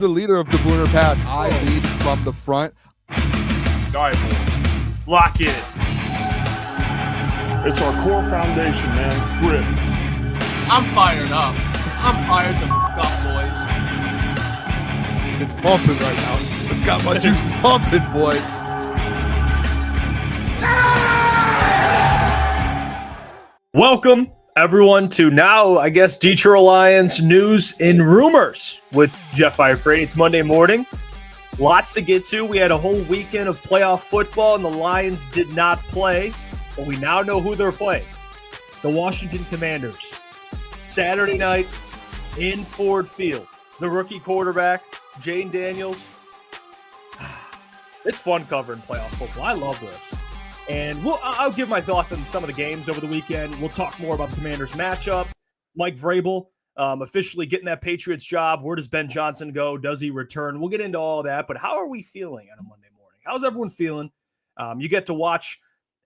The leader of the Booner pack. I lead from the front. All right, boys. Lock in. It's our core foundation, man. Grit. I'm fired up. I'm fired the f*** up, boys. It's pumping right now. It's got my juices pumping, boys. Welcome, everyone, to now, I guess, Detroit Lions news and rumors with Jeff Iafrate. It's Monday morning. Lots to get to. We had a whole weekend of playoff football, and the Lions did not play. But we now know who they're playing. The Washington Commanders. Saturday night in Ford Field. The rookie quarterback, Jayden Daniels. It's fun covering playoff football. I love this. And I'll give my thoughts on some of the games over the weekend. We'll talk more about the Commanders matchup. Mike Vrabel officially getting that Patriots job. Where does Ben Johnson go? Does he return? We'll get into all that. But how are we feeling on a Monday morning? How's everyone feeling? You get to watch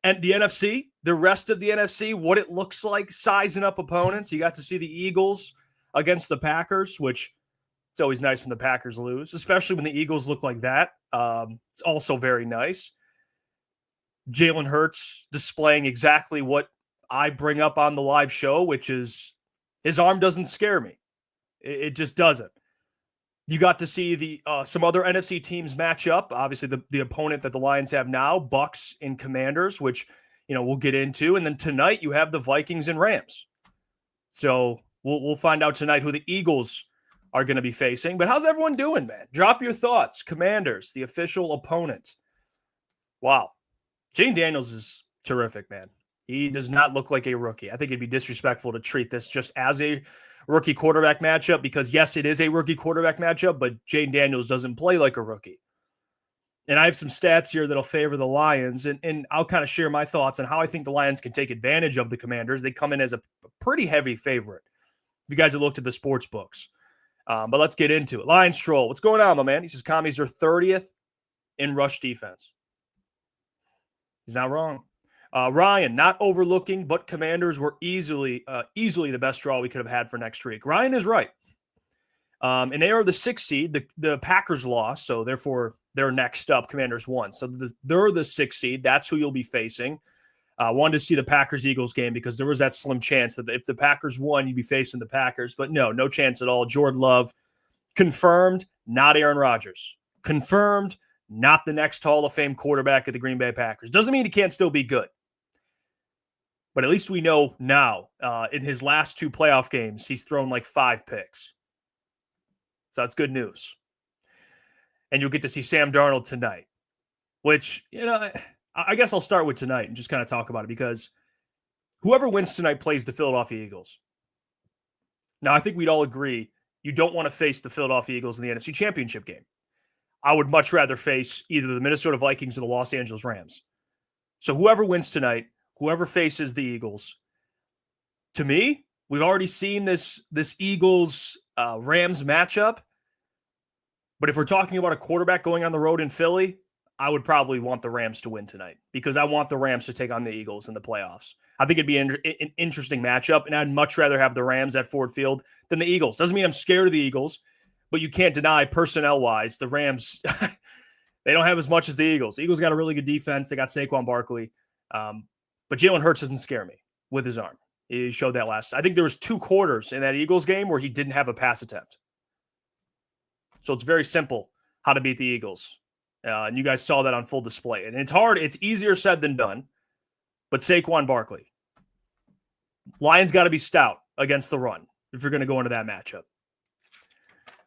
the NFC, the rest of the NFC, what it looks like, sizing up opponents. You got to see the Eagles against the Packers, which it's always nice when the Packers lose, especially when the Eagles look like that. It's also very nice. Jalen Hurts displaying exactly what I bring up on the live show, which is his arm doesn't scare me. It just doesn't. You got to see the some other NFC teams match up. Obviously, the opponent that the Lions have now, Bucks and Commanders, which we'll get into. And then tonight you have the Vikings and Rams. So we'll find out tonight who the Eagles are going to be facing. But how's everyone doing, man? Drop your thoughts. Commanders, the official opponent. Wow. Jayden Daniels is terrific, man. He does not look like a rookie. I think it'd be disrespectful to treat this just as a rookie quarterback matchup because, yes, it is a rookie quarterback matchup, but Jayden Daniels doesn't play like a rookie. And I have some stats here that'll favor the Lions, and I'll kind of share my thoughts on how I think the Lions can take advantage of the Commanders. They come in as a pretty heavy favorite if you guys have looked at the sports books. But let's get into it. Lions Stroll, what's going on, my man? He says Commies are 30th in rush defense. He's not wrong. Ryan, not overlooking, but Commanders were easily the best draw we could have had for next week. Ryan is right. And they are the 6th seed. The Packers lost, so therefore they're next up. Commanders won. So they're the 6th seed. That's who you'll be facing. Wanted to see the Packers-Eagles game because there was that slim chance that if the Packers won, you'd be facing the Packers. But no chance at all. Jordan Love, confirmed, not Aaron Rodgers. Confirmed, not the next Hall of Fame quarterback of the Green Bay Packers. Doesn't mean he can't still be good. But at least we know now, in his last 2 playoff games, he's thrown like 5 picks. So that's good news. And you'll get to see Sam Darnold tonight, which, I guess I'll start with tonight and just kind of talk about it because whoever wins tonight plays the Philadelphia Eagles. Now, I think we'd all agree you don't want to face the Philadelphia Eagles in the NFC Championship game. I would much rather face either the Minnesota Vikings or the Los Angeles Rams. So whoever wins tonight, whoever faces the Eagles, to me, we've already seen this Eagles-Rams matchup. But if we're talking about a quarterback going on the road in Philly, I would probably want the Rams to win tonight because I want the Rams to take on the Eagles in the playoffs. I think it'd be an interesting matchup, and I'd much rather have the Rams at Ford Field than the Eagles. Doesn't mean I'm scared of the Eagles, but you can't deny personnel-wise, the Rams, they don't have as much as the Eagles. The Eagles got a really good defense. They got Saquon Barkley. But Jalen Hurts doesn't scare me with his arm. He showed that I think there was 2 quarters in that Eagles game where he didn't have a pass attempt. So it's very simple how to beat the Eagles. And you guys saw that on full display. And it's hard. It's easier said than done. But Saquon Barkley. Lions got to be stout against the run if you're going to go into that matchup.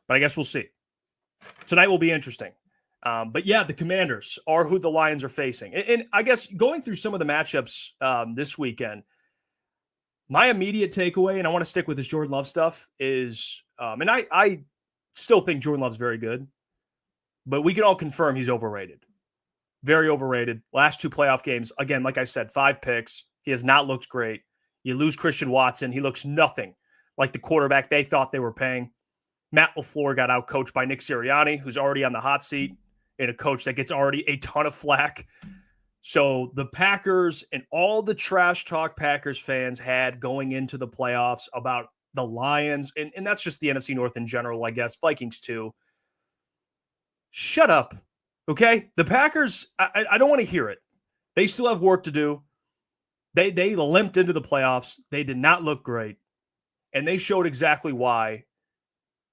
But I guess we'll see. Tonight will be interesting. But yeah, the Commanders are who the Lions are facing. And I guess going through some of the matchups this weekend, my immediate takeaway, and I want to stick with this Jordan Love stuff, is, and I still think Jordan Love's very good, but we can all confirm he's overrated. Very overrated. Last 2 playoff games, again, like I said, 5 picks. He has not looked great. You lose Christian Watson. He looks nothing like the quarterback they thought they were paying. Matt LaFleur got outcoached by Nick Sirianni, who's already on the hot seat, and a coach that gets already a ton of flack. So the Packers and all the trash talk Packers fans had going into the playoffs about the Lions, and that's just the NFC North in general, I guess, Vikings too. Shut up. Okay? The Packers, I don't want to hear it. They still have work to do. They limped into the playoffs. They did not look great. And they showed exactly why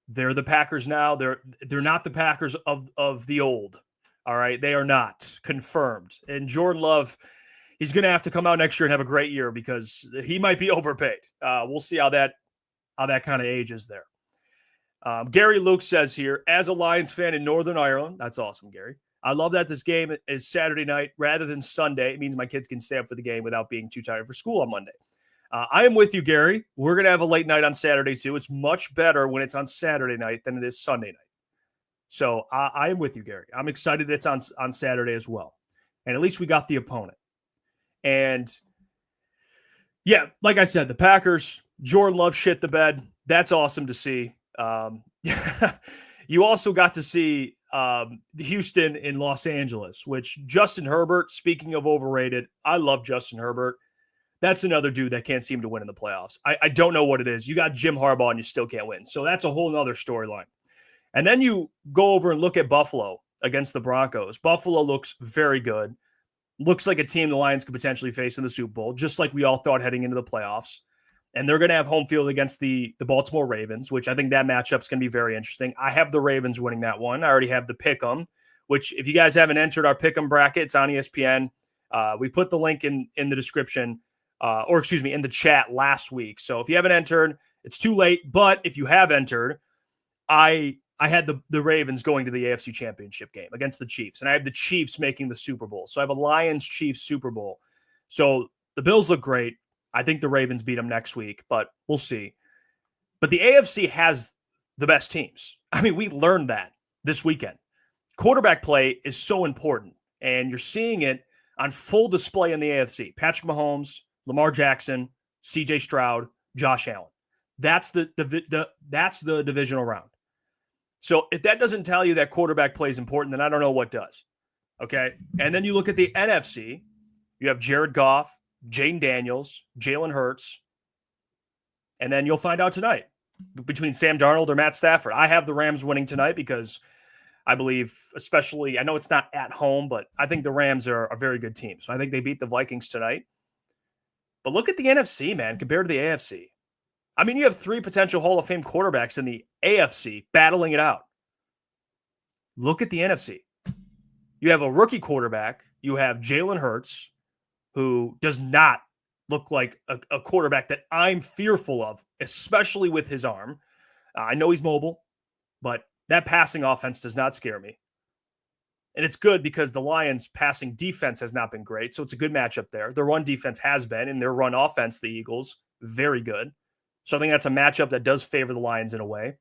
they're the Packers now. They're not the Packers of the old. All right? They are not. Confirmed. And Jordan Love, he's going to have to come out next year and have a great year because he might be overpaid. We'll see how that kind of ages there. Gary Luke says here, as a Lions fan in Northern Ireland, that's awesome, Gary. I love that this game is Saturday night rather than Sunday. It means my kids can stay up for the game without being too tired for school on Monday. I am with you, Gary. We're going to have a late night on Saturday, too. It's much better when it's on Saturday night than it is Sunday night. So I am with you, Gary. I'm excited it's on Saturday as well. And at least we got the opponent. And, yeah, like I said, the Packers, Jordan Love shit the bed. That's awesome to see. You also got to see Houston in Los Angeles, which Justin Herbert, speaking of overrated, I love Justin Herbert. That's another dude that can't seem to win in the playoffs. I don't know what it is. You got Jim Harbaugh and you still can't win. So that's a whole nother storyline. And then you go over and look at Buffalo against the Broncos. Buffalo looks very good. Looks like a team the Lions could potentially face in the Super Bowl, just like we all thought heading into the playoffs. And they're going to have home field against the Baltimore Ravens, which I think that matchup's going to be very interesting. I have the Ravens winning that one. I already have the Pick'em, which if you guys haven't entered our Pick'em bracket, it's on ESPN. We put the link in the description, in the chat last week. So if you haven't entered, it's too late. But if you have entered, I had the Ravens going to the AFC Championship game against the Chiefs, and I have the Chiefs making the Super Bowl. So I have a Lions-Chiefs Super Bowl. So the Bills look great. I think the Ravens beat them next week, but we'll see. But the AFC has the best teams. I mean, we learned that this weekend. Quarterback play is so important, and you're seeing it on full display in the AFC. Patrick Mahomes, Lamar Jackson, CJ Stroud, Josh Allen. That's the divisional round. So if that doesn't tell you that quarterback play is important, then I don't know what does. Okay? And then you look at the NFC. You have Jared Goff, Jane Daniels, Jalen Hurts, and then you'll find out tonight between Sam Darnold or Matt Stafford. I have the Rams winning tonight because I believe, especially, I know it's not at home, but I think the Rams are a very good team. So I think they beat the Vikings tonight. But look at the NFC, man, compared to the AFC. I mean, you have 3 potential Hall of Fame quarterbacks in the AFC battling it out. Look at the NFC. You have a rookie quarterback. You have Jalen Hurts, who does not look like a quarterback that I'm fearful of, especially with his arm. I know he's mobile, but that passing offense does not scare me. And it's good because the Lions' passing defense has not been great, so it's a good matchup there. Their run defense has been, and their run offense, the Eagles, very good. So I think that's a matchup that does favor the Lions in a way.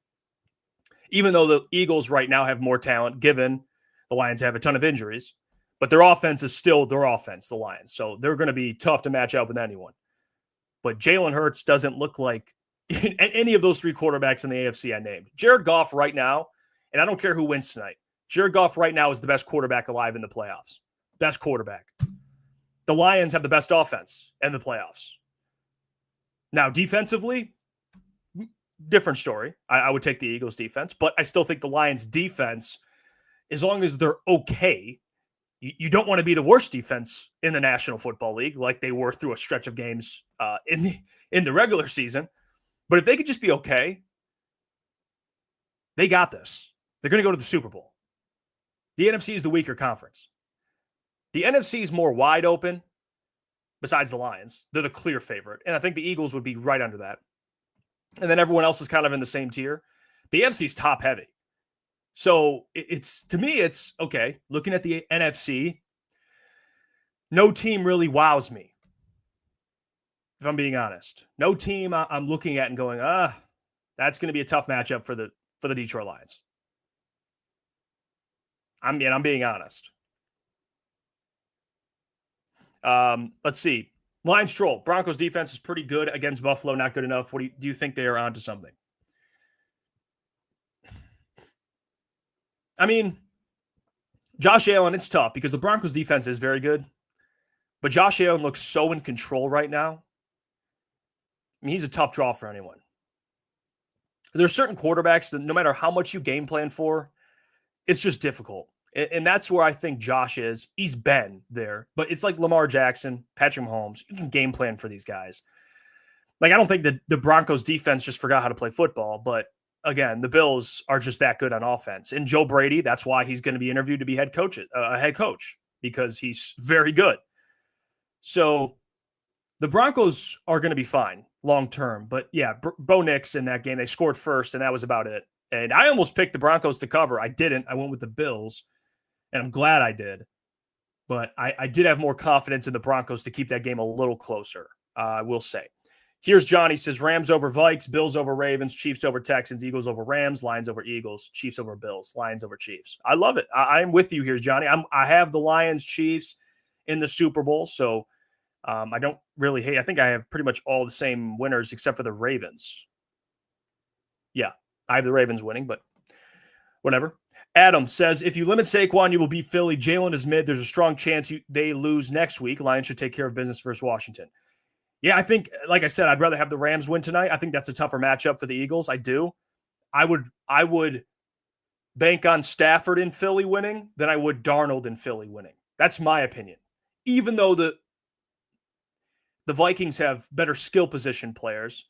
Even though the Eagles right now have more talent, given the Lions have a ton of injuries. But their offense is still their offense, the Lions. So they're going to be tough to match up with anyone. But Jalen Hurts doesn't look like any of those 3 quarterbacks in the AFC I named. Jared Goff right now, and I don't care who wins tonight, Jared Goff right now is the best quarterback alive in the playoffs. Best quarterback. The Lions have the best offense in the playoffs. Now, defensively, different story. I would take the Eagles defense, but I still think the Lions defense, as long as they're okay, you don't want to be the worst defense in the National Football League like they were through a stretch of games in the regular season. But if they could just be okay, they got this. They're going to go to the Super Bowl. The NFC is the weaker conference. The NFC is more wide open besides the Lions. They're the clear favorite. And I think the Eagles would be right under that. And then everyone else is kind of in the same tier. The NFC is top heavy. So to me, it's okay. Looking at the NFC, no team really wows me. If I'm being honest, no team I'm looking at and going, that's going to be a tough matchup for the Detroit Lions. I'm being honest. Let's see. Lions troll. Broncos defense is pretty good against Buffalo. Not good enough. Do you think they are onto something? I mean, Josh Allen, it's tough because the Broncos defense is very good, but Josh Allen looks so in control right now. I mean, he's a tough draw for anyone. There's certain quarterbacks that no matter how much you game plan for, it's just difficult. And that's where I think Josh is. He's been there, but it's like Lamar Jackson, Patrick Mahomes. You can game plan for these guys. Like, I don't think that the Broncos defense just forgot how to play football, but again, the Bills are just that good on offense. And Joe Brady, that's why he's going to be interviewed to be a head coach, because he's very good. So the Broncos are going to be fine long term. But yeah, Bo Nix in that game, they scored first, and that was about it. And I almost picked the Broncos to cover. I didn't. I went with the Bills, and I'm glad I did. But I did have more confidence in the Broncos to keep that game a little closer, I will say. Here's Johnny, says Rams over Vikes, Bills over Ravens, Chiefs over Texans, Eagles over Rams, Lions over Eagles, Chiefs over Bills, Lions over Chiefs. I love it. I'm with you here, Johnny. I have the Lions, Chiefs in the Super Bowl, so I don't really hate. I think I have pretty much all the same winners except for the Ravens. Yeah, I have the Ravens winning, but whatever. Adam says, if you limit Saquon, you will beat Philly. Jalen is mid. There's a strong chance they lose next week. Lions should take care of business versus Washington. Yeah, I think, like I said, I'd rather have the Rams win tonight. I think that's a tougher matchup for the Eagles. I do. I would bank on Stafford in Philly winning than I would Darnold in Philly winning. That's my opinion. Even though the Vikings have better skill position players,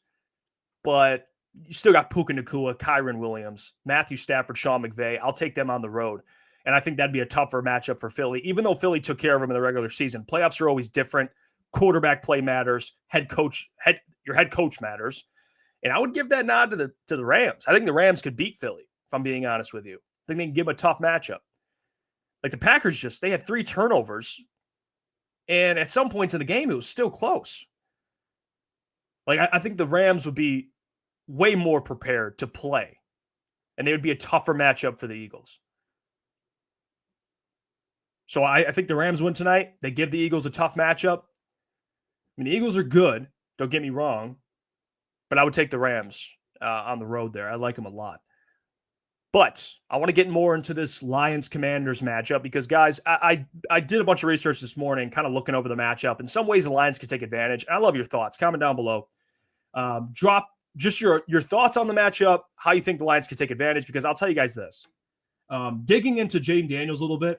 but you still got Puka Nacua, Kyron Williams, Matthew Stafford, Sean McVay. I'll take them on the road. And I think that'd be a tougher matchup for Philly, even though Philly took care of them in the regular season. Playoffs are always different. Quarterback play matters. Your head coach matters. And I would give that nod to the Rams. I think the Rams could beat Philly, if I'm being honest with you. I think they can give them a tough matchup. Like the Packers they had 3 turnovers. And at some points in the game, it was still close. Like I think the Rams would be way more prepared to play. And they would be a tougher matchup for the Eagles. So I think the Rams win tonight. They give the Eagles a tough matchup. I mean, the Eagles are good. Don't get me wrong. But I would take the Rams on the road there. I like them a lot. But I want to get more into this Lions-Commanders matchup because, guys, I did a bunch of research this morning, kind of looking over the matchup. In some ways, the Lions could take advantage. I love your thoughts. Comment down below. Drop just your thoughts on the matchup, how you think the Lions could take advantage, because I'll tell you guys this. Digging into Jane Daniels a little bit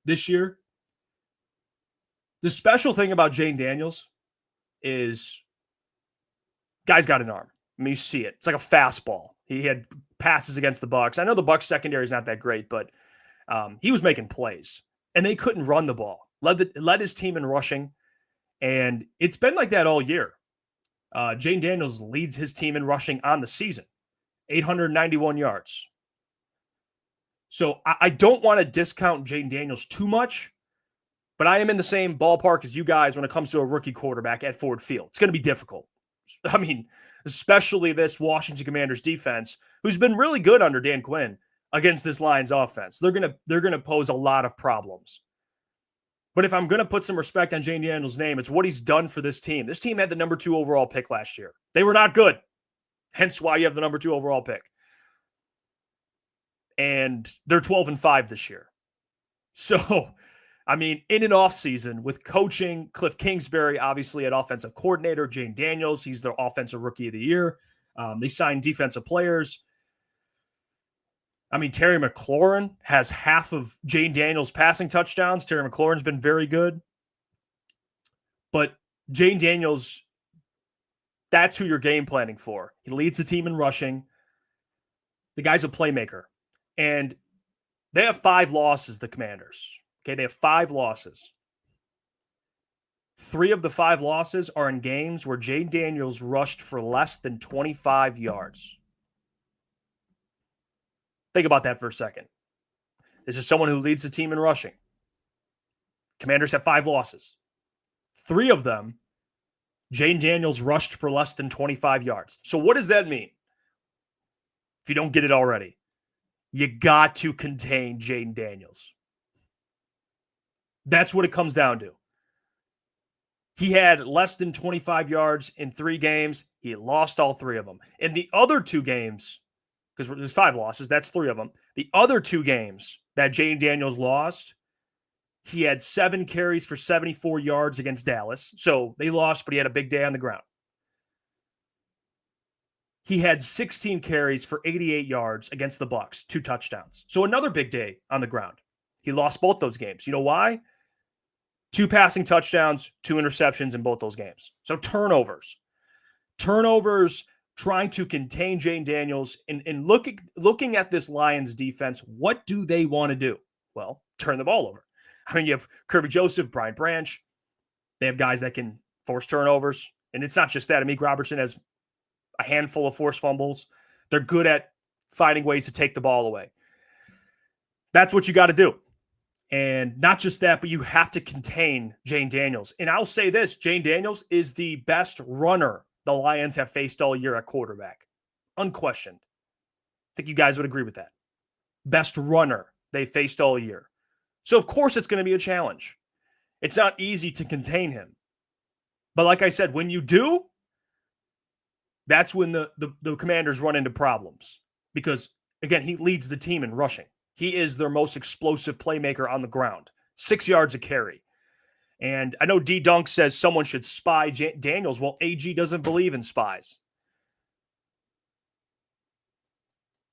this year, the special thing about Jane Daniels is guy's got an arm. I mean, you see it. It's like a fastball. He had passes against the Bucs. I know the Bucs secondary is not that great, but he was making plays, and they couldn't run the ball. Led his team in rushing, and it's been like that all year. Jane Daniels leads his team in rushing on the season, 891 yards. So I don't want to discount Jane Daniels too much, but I am in the same ballpark as you guys when it comes to a rookie quarterback at Ford Field. It's going to be difficult. I mean, especially this Washington Commanders defense, who's been really good under Dan Quinn against this Lions offense. They're gonna pose a lot of problems. But if I'm going to put some respect on Jane Daniels' name, it's what he's done for this team. This team had the number 2 overall pick last year. They were not good. Hence why you have the number 2 overall pick. And they're 12-5 this year. So, I mean, in an offseason with coaching, Cliff Kingsbury, obviously at offensive coordinator, Jane Daniels, he's their offensive rookie of the year. They signed defensive players. I mean, Terry McLaurin has half of Jane Daniels' passing touchdowns. Terry McLaurin's been very good. But Jane Daniels, that's who you're game planning for. He leads the team in rushing. The guy's a playmaker. And they have 5 losses, the Commanders. Okay, they have 5 losses. 3 of the 5 losses are in games where Jane Daniels rushed for less than 25 yards. Think about that for a second. This is someone who leads the team in rushing. Commanders have 5 losses. 3 of them, Jane Daniels rushed for less than 25 yards. So what does that mean? If you don't get it already, you got to contain Jane Daniels. That's what it comes down to. He had less than 25 yards in 3 games. He lost all 3 of them. In the other 2 games, because there's 5 losses, that's 3 of them. The other 2 games that Jane Daniels lost, he had 7 carries for 74 yards against Dallas. So they lost, but he had a big day on the ground. He had 16 carries for 88 yards against the Bucs, 2 touchdowns. So another big day on the ground. He lost both those games. You know why? 2 passing touchdowns, 2 interceptions in both those games. So turnovers, trying to contain Jane Daniels and looking at this Lions defense. What do they want to do? Well, turn the ball over. I mean, you have Kirby Joseph, Brian Branch. They have guys that can force turnovers. And it's not just that. Amik Robertson has a handful of forced fumbles. They're good at finding ways to take the ball away. That's what you got to do. And not just that, but you have to contain Jane Daniels. And I'll say this, Jane Daniels is the best runner the Lions have faced all year at quarterback. Unquestioned. I think you guys would agree with that. Best runner they faced all year. So, of course, it's going to be a challenge. It's not easy to contain him. But like I said, when you do, that's when the Commanders run into problems. Because, again, he leads the team in rushing. He is their most explosive playmaker on the ground. 6 yards a carry. And I know D. Dunk says someone should spy Daniels. Well, AG doesn't believe in spies.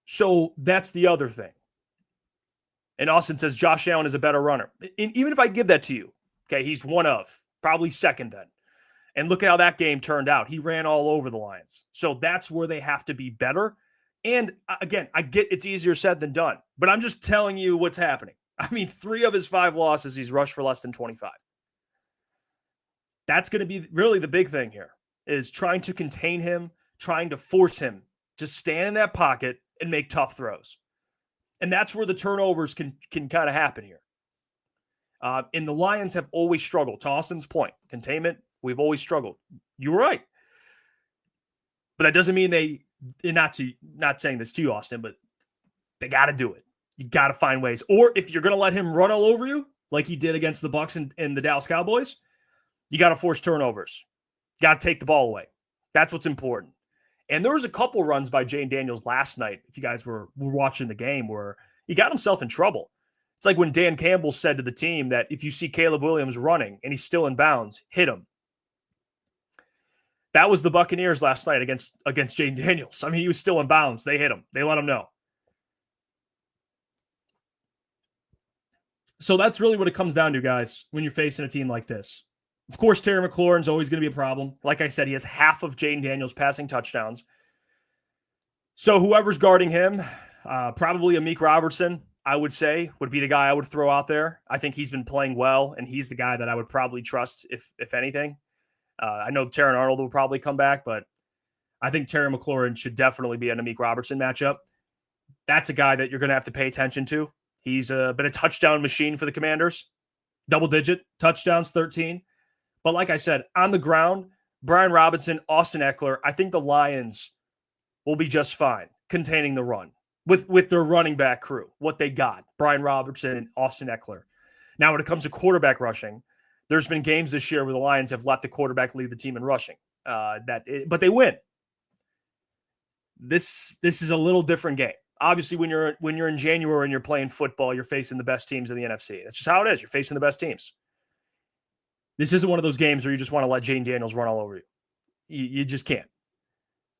So that's the other thing. And Austin says Josh Allen is a better runner. And even if I give that to you, okay, he's one of, probably second then. And look at how that game turned out. He ran all over the Lions. So that's where they have to be better. And again, I get it's easier said than done, but I'm just telling you what's happening. I mean, 3 of his 5 losses, he's rushed for less than 25. That's going to be really the big thing here, is trying to contain him, trying to force him to stand in that pocket and make tough throws. And that's where the turnovers can kind of happen here. And the Lions have always struggled. To Austin's point, containment, we've always struggled. You were right. But that doesn't mean they're not saying this to you, Austin, but they got to do it. You got to find ways. Or if you're going to let him run all over you, like he did against the Bucs and the Dallas Cowboys, you got to force turnovers. You got to take the ball away. That's what's important. And there was a couple runs by Jane Daniels last night, if you guys were watching the game, where he got himself in trouble. It's like when Dan Campbell said to the team that if you see Caleb Williams running and he's still in bounds, hit him. That was the Buccaneers last night against Jane Daniels. I mean, he was still in bounds. They hit him. They let him know. So that's really what it comes down to, guys, when you're facing a team like this. Of course, Terry McLaurin's always going to be a problem. Like I said, he has half of Jane Daniels' passing touchdowns. So whoever's guarding him, probably Amik Robertson, I would say, would be the guy I would throw out there. I think he's been playing well, and he's the guy that I would probably trust, if anything. I know Terran Arnold will probably come back, but I think Terry McLaurin should definitely be an Amik Robertson matchup. That's a guy that you're going to have to pay attention to. He's been a touchdown machine for the Commanders. Double-digit touchdowns, 13. But like I said, on the ground, Brian Robinson, Austin Eckler, I think the Lions will be just fine containing the run with their running back crew, what they got, Brian Robinson and Austin Eckler. Now, when it comes to quarterback rushing, there's been games this year where the Lions have let the quarterback lead the team in rushing, but they win. This is a little different game. Obviously, when you're in January and you're playing football, you're facing the best teams in the NFC. That's just how it is. You're facing the best teams. This isn't one of those games where you just want to let Jane Daniels run all over you. You just can't.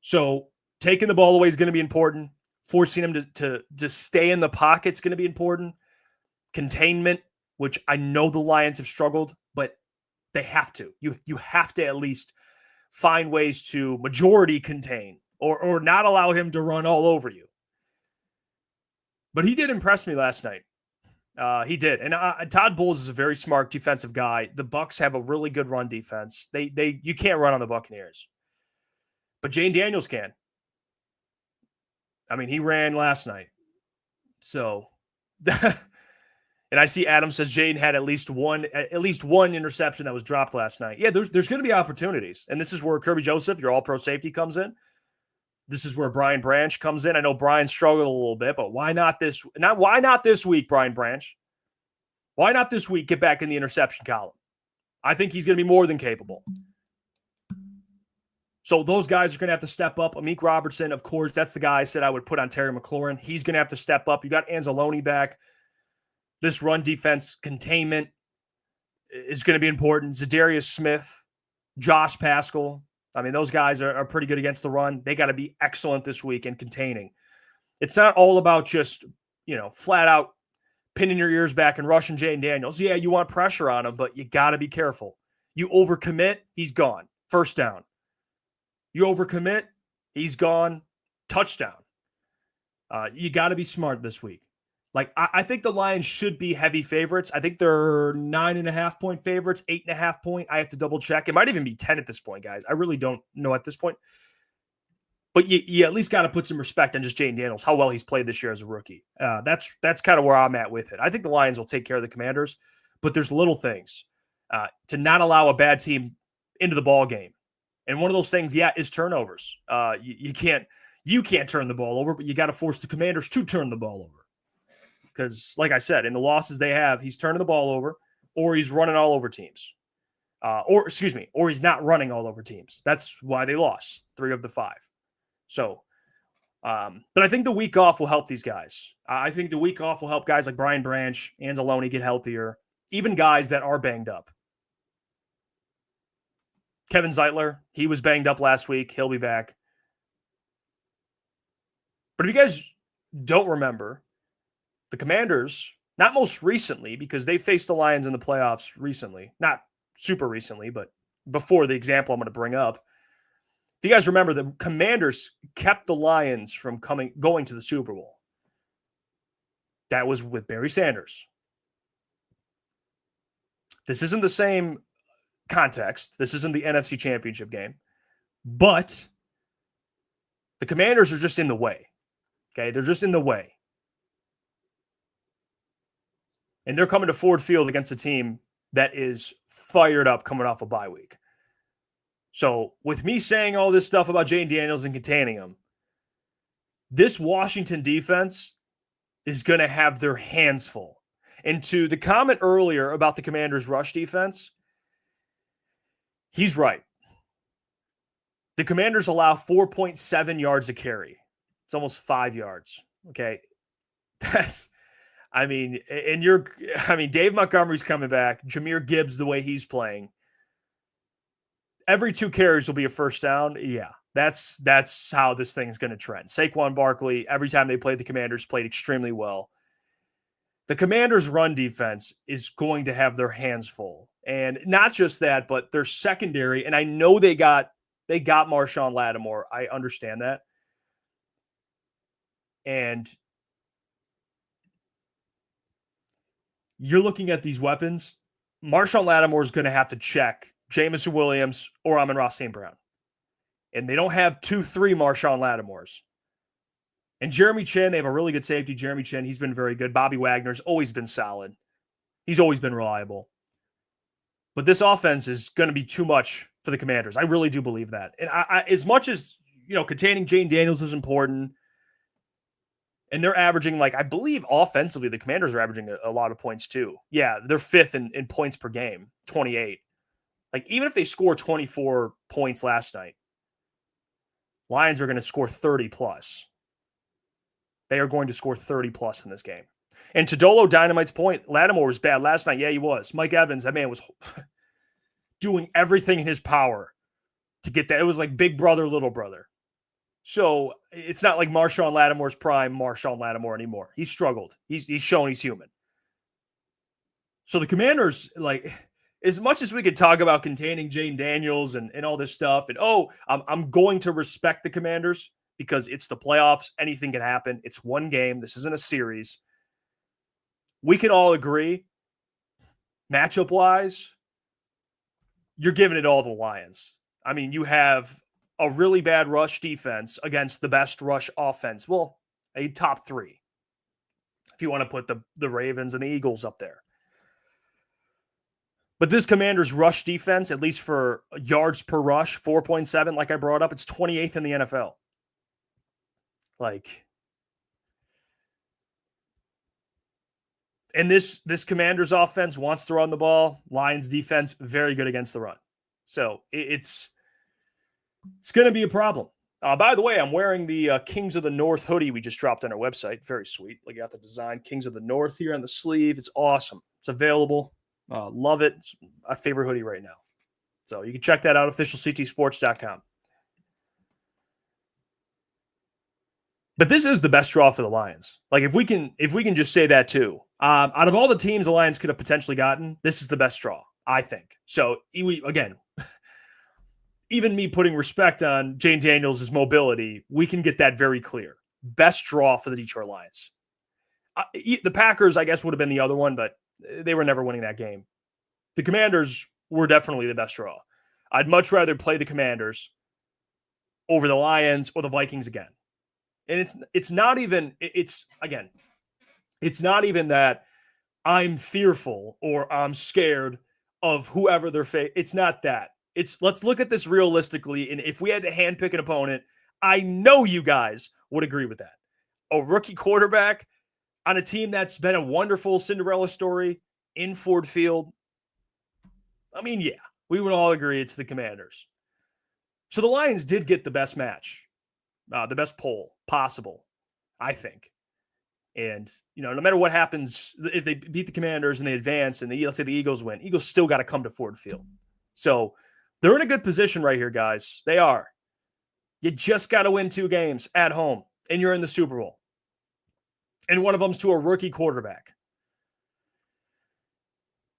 So taking the ball away is going to be important. Forcing him to stay in the pocket is going to be important. Containment, which I know the Lions have struggled, but they have to. You have to at least find ways to majority contain or not allow him to run all over you. But he did impress me last night. He did. And Todd Bowles is a very smart defensive guy. The Bucs have a really good run defense. You can't run on the Buccaneers. But Jane Daniels can. I mean, he ran last night. So, and I see Adam says Jane had at least one interception that was dropped last night. Yeah, there's going to be opportunities. And this is where Kirby Joseph, your all-pro safety, comes in. This is where Brian Branch comes in. I know Brian struggled a little bit, but why not this week, Brian Branch? Why not this week get back in the interception column? I think he's going to be more than capable. So those guys are going to have to step up. Amik Robertson, of course, that's the guy I said I would put on Terry McLaurin. He's going to have to step up. You got Anzalone back. This run defense containment is going to be important. Zadarius Smith, Josh Paschal. I mean, those guys are pretty good against the run. They got to be excellent this week in containing. It's not all about just, flat out pinning your ears back and rushing Jayden Daniels. Yeah, you want pressure on him, but you got to be careful. You overcommit, he's gone. First down. You overcommit, he's gone. Touchdown. You got to be smart this week. Like, I think the Lions should be heavy favorites. I think they're 9.5-point favorites, 8.5-point. I have to double check. It might even be 10 at this point, guys. I really don't know at this point. But you at least got to put some respect on just Jayden Daniels, how well he's played this year as a rookie. That's kind of where I'm at with it. I think the Lions will take care of the Commanders, but there's little things to not allow a bad team into the ball game. And one of those things, is turnovers. You can't turn the ball over, but you got to force the Commanders to turn the ball over. Because, like I said, in the losses they have, he's turning the ball over, or he's running all over teams. Or he's not running all over teams. That's why they lost 3 of the 5. So, but I think the week off will help these guys. I think the week off will help guys like Brian Branch, Anzalone get healthier, even guys that are banged up. Kevin Zeitler, he was banged up last week. He'll be back. But if you guys don't remember, the Commanders, not most recently, because they faced the Lions in the playoffs recently, not super recently, but before the example I'm going to bring up. If you guys remember, the Commanders kept the Lions from going to the Super Bowl. That was with Barry Sanders. This isn't the same context. This isn't the NFC Championship game. But the Commanders are just in the way. Okay? They're just in the way. And they're coming to Ford Field against a team that is fired up coming off a bye week. So with me saying all this stuff about Jayden Daniels and containing him, this Washington defense is going to have their hands full. And to the comment earlier about the Commanders' rush defense, he's right. The Commanders allow 4.7 yards a carry. It's almost 5 yards. Okay. Dave Montgomery's coming back. Jahmyr Gibbs, the way he's playing. Every 2 carries will be a first down. Yeah, that's how this thing's going to trend. Saquon Barkley, every time they played the Commanders, played extremely well. The Commanders' run defense is going to have their hands full. And not just that, but their secondary, and I know they got Marshawn Lattimore. I understand that. And you're looking at these weapons. Marshawn Lattimore is going to have to check Jameson Williams or Amon-Ra St. Brown. And they don't have 2-3 Marshawn Lattimores. And Jeremy Chin, they have a really good safety. Jeremy Chin, he's been very good. Bobby Wagner's always been solid. He's always been reliable. But this offense is going to be too much for the Commanders. I really do believe that. And I as much as, containing Jayden Daniels is important, and they're averaging, I believe offensively, the Commanders are averaging a lot of points too. Yeah, they're 5th in points per game, 28. Even if they score 24 points last night, Lions are going to score 30 plus. They are going to score 30 plus in this game. And to Dolo Dynamite's point, Lattimore was bad last night. Yeah, he was. Mike Evans, that man was doing everything in his power to get that. It was like big brother, little brother. So it's not like Marshawn Lattimore's prime Marshawn Lattimore anymore. He's struggled. He's shown he's human. So the Commanders, as much as we could talk about containing Jayden Daniels and all this stuff, and I'm going to respect the Commanders because it's the playoffs. Anything can happen. It's one game. This isn't a series. We can all agree, matchup-wise, you're giving it all to the Lions. I mean, you have a really bad rush defense against the best rush offense. Well, a top 3. If you want to put the Ravens and the Eagles up there. But this Commanders rush defense, at least for yards per rush, 4.7, like I brought up, it's 28th in the NFL. And this Commanders offense wants to run the ball. Lions defense, very good against the run. So it's going to be a problem. By the way, I'm wearing the Kings of the North hoodie we just dropped on our website. Very sweet. You got the design Kings of the North here on the sleeve. It's awesome. It's available. Love it. It's my favorite hoodie right now. So you can check that out, officialctsports.com. But this is the best draw for the Lions. Like if we can just say that too. Out of all the teams the Lions could have potentially gotten, this is the best draw, I think. So again, even me putting respect on Jane Daniels' mobility, we can get that very clear. Best draw for the Detroit Lions. The Packers, I guess, would have been the other one, but they were never winning that game. The Commanders were definitely the best draw. I'd much rather play the Commanders over the Lions or the Vikings again. And it's not even that I'm fearful or I'm scared of whoever they're facing. It's not that. It's let's look at this realistically. And if we had to handpick an opponent, I know you guys would agree with that. A rookie quarterback on a team that's been a wonderful Cinderella story in Ford Field. I mean, yeah, we would all agree it's the Commanders. So the Lions did get the best match, the best poll possible, I think. And, no matter what happens, if they beat the Commanders and they advance and let's say the Eagles win, Eagles still got to come to Ford Field. So they're in a good position right here, guys. They are. You just got to win 2 games at home, and you're in the Super Bowl. And one of them's to a rookie quarterback.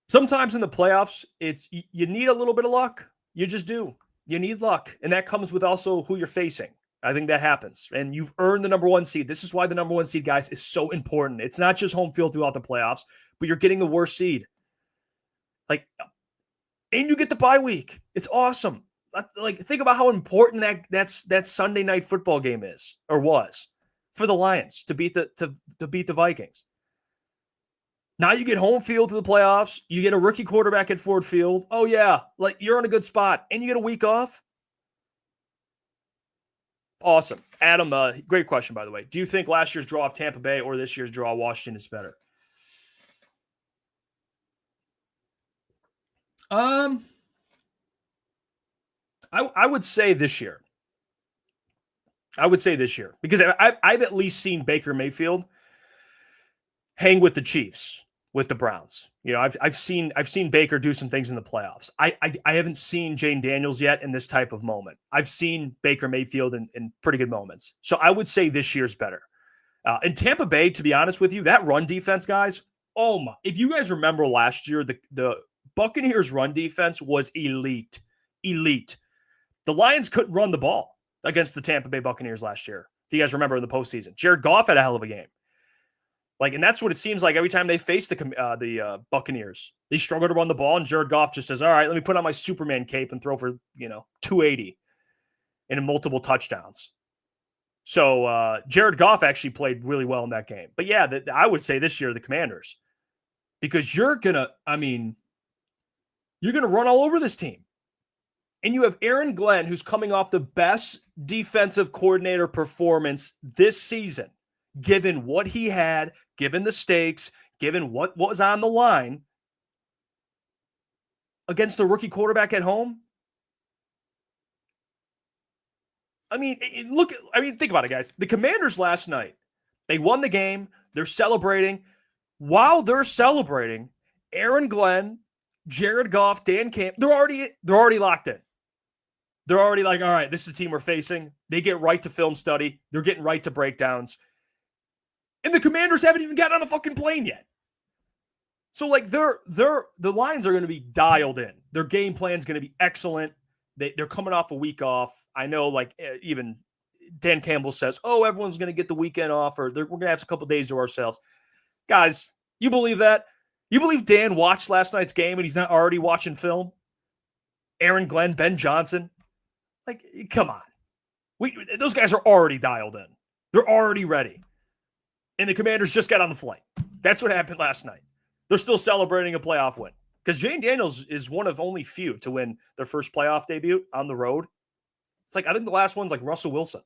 Sometimes in the playoffs, you need a little bit of luck. You just do. You need luck. And that comes with also who you're facing. I think that happens. And you've earned the number 1 seed. This is why the number 1 seed, guys, is so important. It's not just home field throughout the playoffs, but you're getting the worst seed. And you get the bye week. It's awesome. Think about how important that Sunday night football game is or was for the Lions to beat the Vikings. Now you get home field to the playoffs. You get a rookie quarterback at Ford Field. Oh, yeah. You're in a good spot. And you get a week off. Awesome. Adam, great question, by the way. Do you think last year's draw of Tampa Bay or this year's draw of Washington is better? I would say this year. Because I've at least seen Baker Mayfield hang with the Chiefs, with the Browns. I've seen Baker do some things in the playoffs. I haven't seen Jane Daniels yet in this type of moment. I've seen Baker Mayfield in pretty good moments. So I would say this year's better. In Tampa Bay, to be honest with you, that run defense, guys, if you guys remember last year, the Buccaneers run defense was elite. The Lions couldn't run the ball against the Tampa Bay Buccaneers last year. If you guys remember in the postseason, Jared Goff had a hell of a game. And that's what it seems like every time they face the Buccaneers. They struggle to run the ball, and Jared Goff just says, all right, let me put on my Superman cape and throw for, 280 and multiple touchdowns. So Jared Goff actually played really well in that game. But, yeah, I would say this year the Commanders. Because you're going to run all over this team. And you have Aaron Glenn, who's coming off the best defensive coordinator performance this season, given what he had, given the stakes, given what was on the line against the rookie quarterback at home. Think about it, guys. The Commanders last night, they won the game. They're celebrating. While they're celebrating, Aaron Glenn, Jared Goff, Dan Camp, they're already locked in. They're already like, all right, this is the team we're facing. They get right to film study. They're getting right to breakdowns. And the Commanders haven't even gotten on a fucking plane yet. So, the Lions are going to be dialed in. Their game plan is going to be excellent. They're coming off a week off. I know, even Dan Campbell says, oh, everyone's going to get the weekend off, or we're going to have a couple days to ourselves. Guys, you believe that? You believe Dan watched last night's game and he's not already watching film? Aaron Glenn, Ben Johnson? Come on. Those guys are already dialed in. They're already ready. And the Commanders just got on the flight. That's what happened last night. They're still celebrating a playoff win. Because Jane Daniels is one of only few to win their first playoff debut on the road. It's I think the last one's Russell Wilson.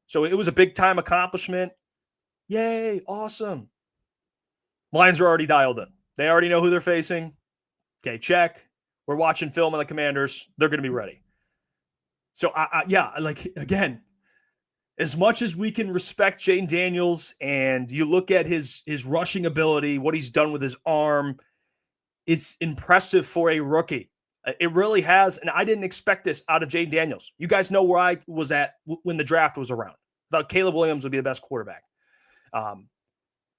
So it was a big-time accomplishment. Yay, awesome. Lions are already dialed in. They already know who they're facing. Okay, check. We're watching film on the Commanders. They're going to be ready. So, again, as much as we can respect Jane Daniels and you look at his rushing ability, what he's done with his arm, it's impressive for a rookie. It really has. And I didn't expect this out of Jane Daniels. You guys know where I was at when the draft was around. thought Caleb Williams would be the best quarterback. And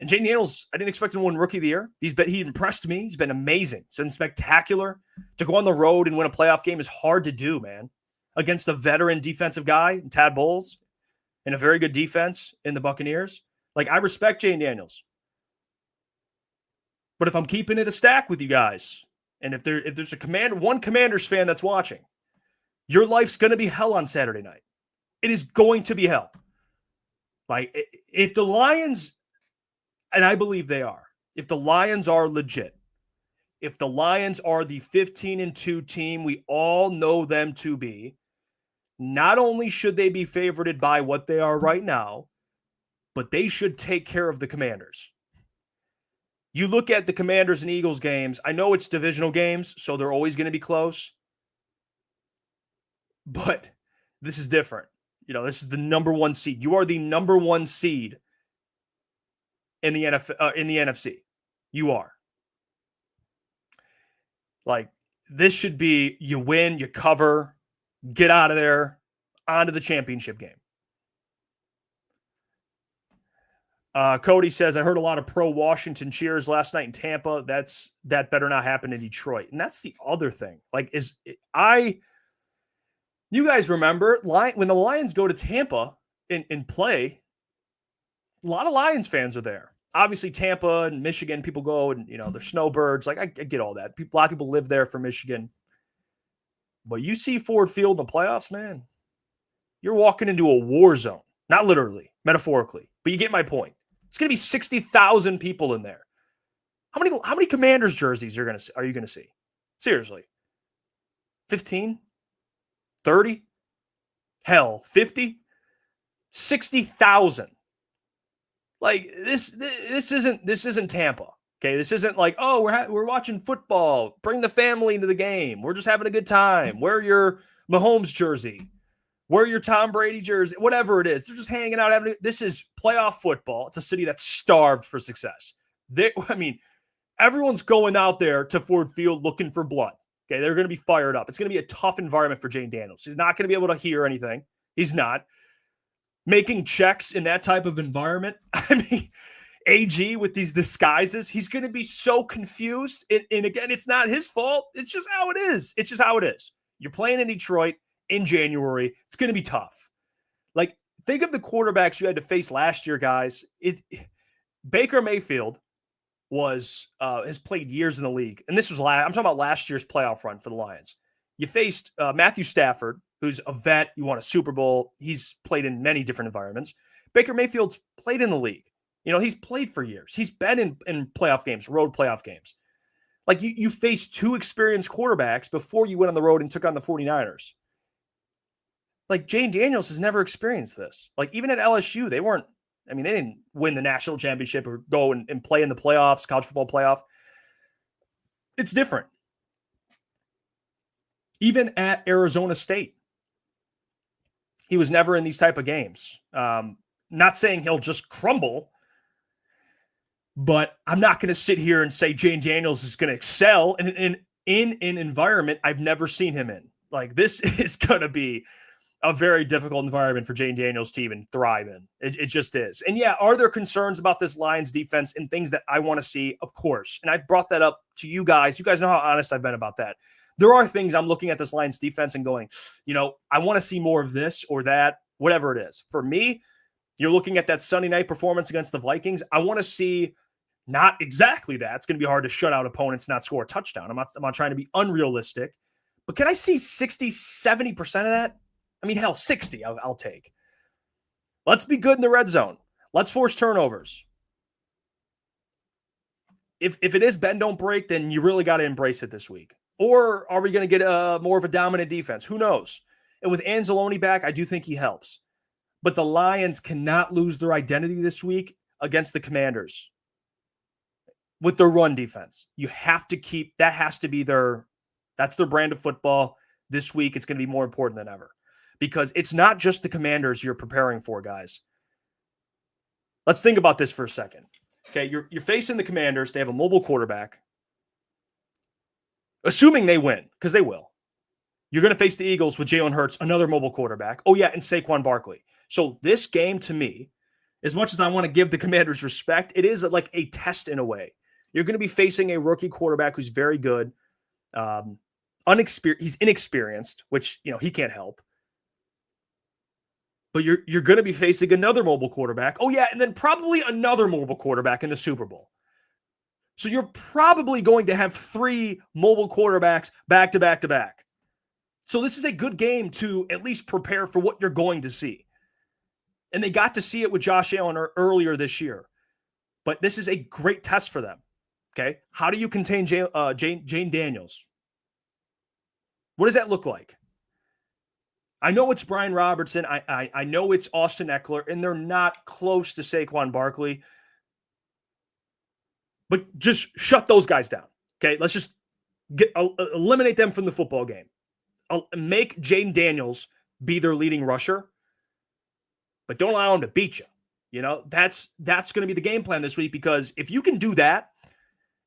Jaden Daniels, I didn't expect him to win Rookie of the Year. He impressed me. He's been amazing. It's been spectacular. To go on the road and win a playoff game is hard to do, man. Against a veteran defensive guy, Tad Bowles, and a very good defense in the Buccaneers. Like, I respect Jaden Daniels. But if I'm keeping it a stack with you guys, and if there's one Commanders fan that's watching, your life's going to be hell on Saturday night. It is going to be hell. Like, if the Lions, and I believe they are, if the Lions are legit, if the Lions are the 15-2 team we all know them to be, not only should they be favorited by what they are right now, but they should take care of the Commanders. You look at the Commanders and Eagles games, I know it's divisional games, so they're always going to be close. But this is different. You know, this is the number one seed. You are the number one seed in the NFC. You are. Like, this should be you win, you cover, get out of there, onto the championship game. Cody says, I heard a lot of pro-Washington cheers last night in Tampa. That better not happen in Detroit. And that's the other thing. Like, you guys remember when the Lions go to Tampa and play, a lot of Lions fans are there. Obviously, Tampa and Michigan, people go and, you know, they're snowbirds. Like, I get all that. A lot of people live there for Michigan. But you see Ford Field in the playoffs, man, you're walking into a war zone. Not literally, metaphorically. But you get my point. It's going to be 60,000 people in there. How many Commanders jerseys are you going to see? Seriously. 15? 30? Hell, 50? 60,000. Like, this isn't Tampa. Okay, this isn't like, oh, we're watching football. Bring the family into the game. We're just having a good time. Wear your Mahomes jersey. Wear your Tom Brady jersey. Whatever it is, they're just hanging out. This is playoff football. It's a city that's starved for success. Everyone's going out there to Ford Field looking for blood. Okay, they're going to be fired up. It's going to be a tough environment for Jaden Daniels. He's not going to be able to hear anything. He's not. Making checks in that type of environment. I mean, AG with these disguises, he's going to be so confused. And again, it's not his fault. It's just how it is. It's just how it is. You're playing in Detroit in January. It's going to be tough. Like, think of the quarterbacks you had to face last year, guys. Baker Mayfield has played years in the league. And this was I'm talking about last year's playoff run for the Lions. You faced Matthew Stafford, who's a vet. You won a Super Bowl. He's played in many different environments. Baker Mayfield's played in the league. You know, he's played for years. He's been in playoff games, road playoff games. Like, you faced two experienced quarterbacks before you went on the road and took on the 49ers. Like, Jaden Daniels has never experienced this. Like, even at LSU, they didn't win the national championship or go and play in the playoffs, college football playoff. It's different. Even at Arizona State, he was never in these type of games. Not saying he'll just crumble, but I'm not going to sit here and say Jaden Daniels is going to excel in an environment I've never seen him in. Like, this is going to be a very difficult environment for Jaden Daniels to even thrive in. It just is. And yeah, are there concerns about this Lions defense and things that I want to see? Of course. And I've brought that up to you guys. You guys know how honest I've been about that. There are things I'm looking at this Lions defense and going, you know, I want to see more of this or that, whatever it is. For me, you're looking at that Sunday night performance against the Vikings. I want to see not exactly that. It's going to be hard to shut out opponents, not score a touchdown. I'm not trying to be unrealistic. But can I see 60, 70% of that? I mean, hell, 60 I'll take. Let's be good in the red zone. Let's force turnovers. If it is bend, don't break, then you really got to embrace it this week. Or are we going to get more of a dominant defense? Who knows? And with Anzalone back, I do think he helps. But the Lions cannot lose their identity this week against the Commanders with their run defense. You have to keep, that has to be that's their brand of football. This week, it's going to be more important than ever. Because it's not just the Commanders you're preparing for, guys. Let's think about this for a second. Okay, you're facing the Commanders. They have a mobile quarterback. Assuming they win, because they will. You're going to face the Eagles with Jalen Hurts, another mobile quarterback. Oh, yeah, and Saquon Barkley. So this game, to me, as much as I want to give the Commanders respect, it is like a test in a way. You're going to be facing a rookie quarterback who's very good. He's inexperienced, which, he can't help. But you're going to be facing another mobile quarterback. Oh, yeah, and then probably another mobile quarterback in the Super Bowl. So you're probably going to have 3 mobile quarterbacks back to back to back. So this is a good game to at least prepare for what you're going to see. And they got to see it with Josh Allen earlier this year. But this is a great test for them. Okay? How do you contain Jane Daniels? What does that look like? I know it's Brian Robertson. I know it's Austin Eckler, and they're not close to Saquon Barkley. But just shut those guys down. Okay? Let's just eliminate them from the football game. Make Jane Daniels be their leading rusher, but don't allow him to beat you. That's going to be the game plan this week, because if you can do that,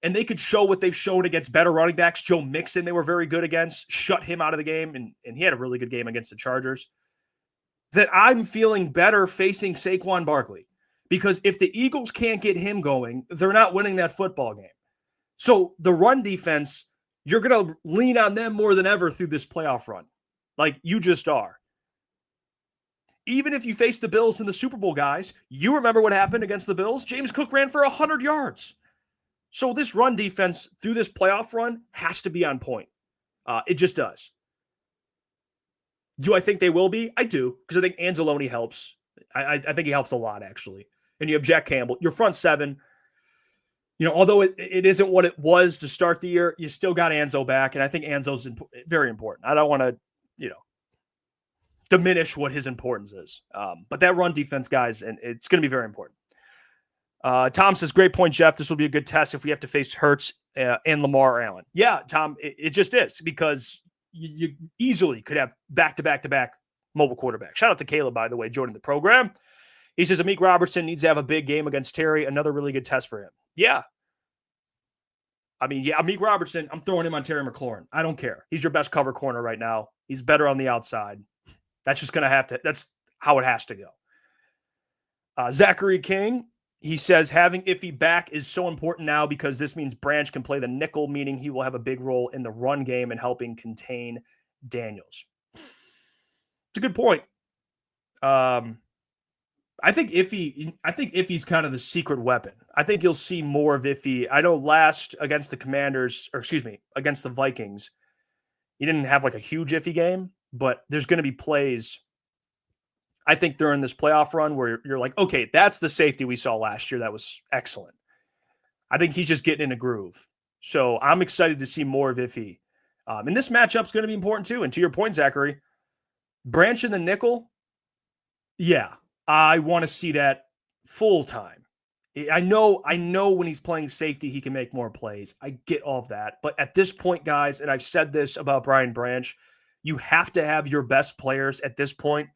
and they could show what they've shown against better running backs, Joe Mixon they were very good against, shut him out of the game, and he had a really good game against the Chargers, that I'm feeling better facing Saquon Barkley. Because if the Eagles can't get him going, they're not winning that football game. So the run defense, you're going to lean on them more than ever through this playoff run. Like you just are. Even if you face the Bills in the Super Bowl, guys, you remember what happened against the Bills? James Cook ran for 100 yards. So this run defense through this playoff run has to be on point. It just does. Do I think they will be? I do, because I think Anzalone helps. I think he helps a lot, actually. And you have Jack Campbell. Your front seven, although it isn't what it was to start the year, you still got Anzo back, and I think Anzo's very important. I don't want to, diminish what his importance is. But that run defense, guys, and it's going to be very important. Tom says, great point, Jeff. This will be a good test if we have to face Hurts and Lamar or Allen. Yeah, Tom, it just is, because you easily could have back-to-back-to-back mobile quarterback. Shout out to Caleb, by the way, joining the program. He says Amik Robertson needs to have a big game against Terry. Another really good test for him. Yeah. Amik Robertson, I'm throwing him on Terry McLaurin. I don't care. He's your best cover corner right now. He's better on the outside. That's just going to that's how it has to go. Zachary King, he says having Iffy back is so important now because this means Branch can play the nickel, meaning he will have a big role in the run game and helping contain Daniels. It's a good point. I think Iffy's kind of the secret weapon. I think you'll see more of Iffy. I know last against the against the Vikings, he didn't have like a huge Iffy game, but there's going to be plays, I think, during this playoff run where you're like, okay, that's the safety we saw last year. That was excellent. I think he's just getting in a groove. So I'm excited to see more of Iffy. And this matchup's going to be important too. And to your point, Zachary, Branch in the nickel, yeah, I want to see that full time. I know when he's playing safety, he can make more plays. I get all of that. But at this point, guys, and I've said this about Brian Branch, you have to have your best players at this point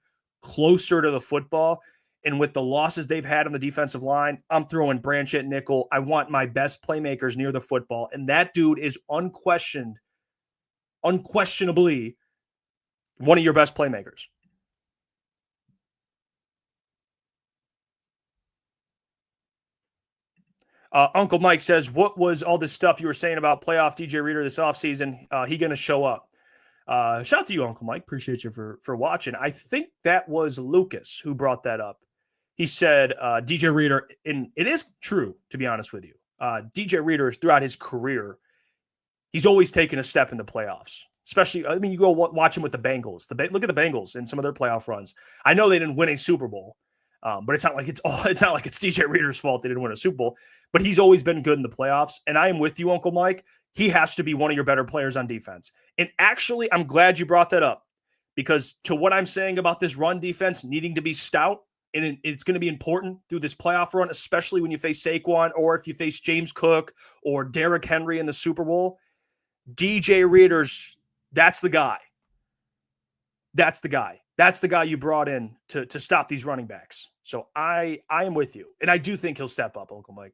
closer to the football. And with the losses they've had on the defensive line, I'm throwing Branch at nickel. I want my best playmakers near the football. And that dude is unquestionably one of your best playmakers. Uncle Mike says, what was all this stuff you were saying about playoff DJ Reader this offseason? He going to show up? Shout out to you, Uncle Mike. Appreciate you for watching. I think that was Lucas who brought that up. He said DJ Reader, and it is true, to be honest with you. DJ Reader, throughout his career, he's always taken a step in the playoffs. Especially, you go watch him with the Bengals. Look at the Bengals in some of their playoff runs. I know they didn't win a Super Bowl, but it's not like it's DJ Reader's fault they didn't win a Super Bowl. But he's always been good in the playoffs. And I am with you, Uncle Mike. He has to be one of your better players on defense. And actually, I'm glad you brought that up, because to what I'm saying about this run defense needing to be stout, and it's going to be important through this playoff run, especially when you face Saquon or if you face James Cook or Derrick Henry in the Super Bowl. DJ Reader's, that's the guy. That's the guy. That's the guy you brought in to stop these running backs. So I am with you. And I do think he'll step up, Uncle Mike.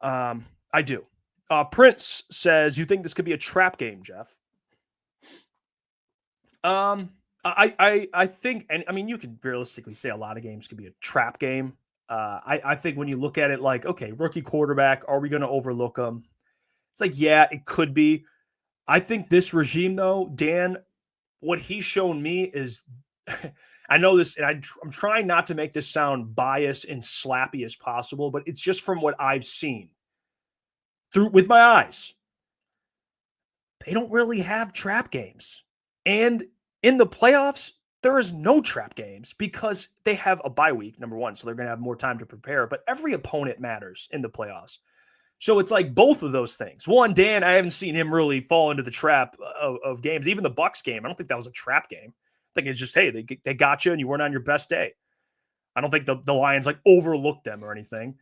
I do. Prince says, you think this could be a trap game, Jeff? I think, and I mean, you could realistically say a lot of games could be a trap game. I think when you look at it like, okay, rookie quarterback, are we going to overlook them? It's like, yeah, it could be. I think this regime, though, Dan, what he's shown me is, I know this, and I'm trying not to make this sound biased and slappy as possible, but it's just from what I've seen with my eyes. They don't really have trap games. And in the playoffs, there is no trap games because they have a bye week, number one, so they're going to have more time to prepare. But every opponent matters in the playoffs. So it's like both of those things. One, Dan, I haven't seen him really fall into the trap of games. Even the Bucs game, I don't think that was a trap game. I think it's just, hey, they got you and you weren't on your best day. I don't think the Lions like overlooked them or anything.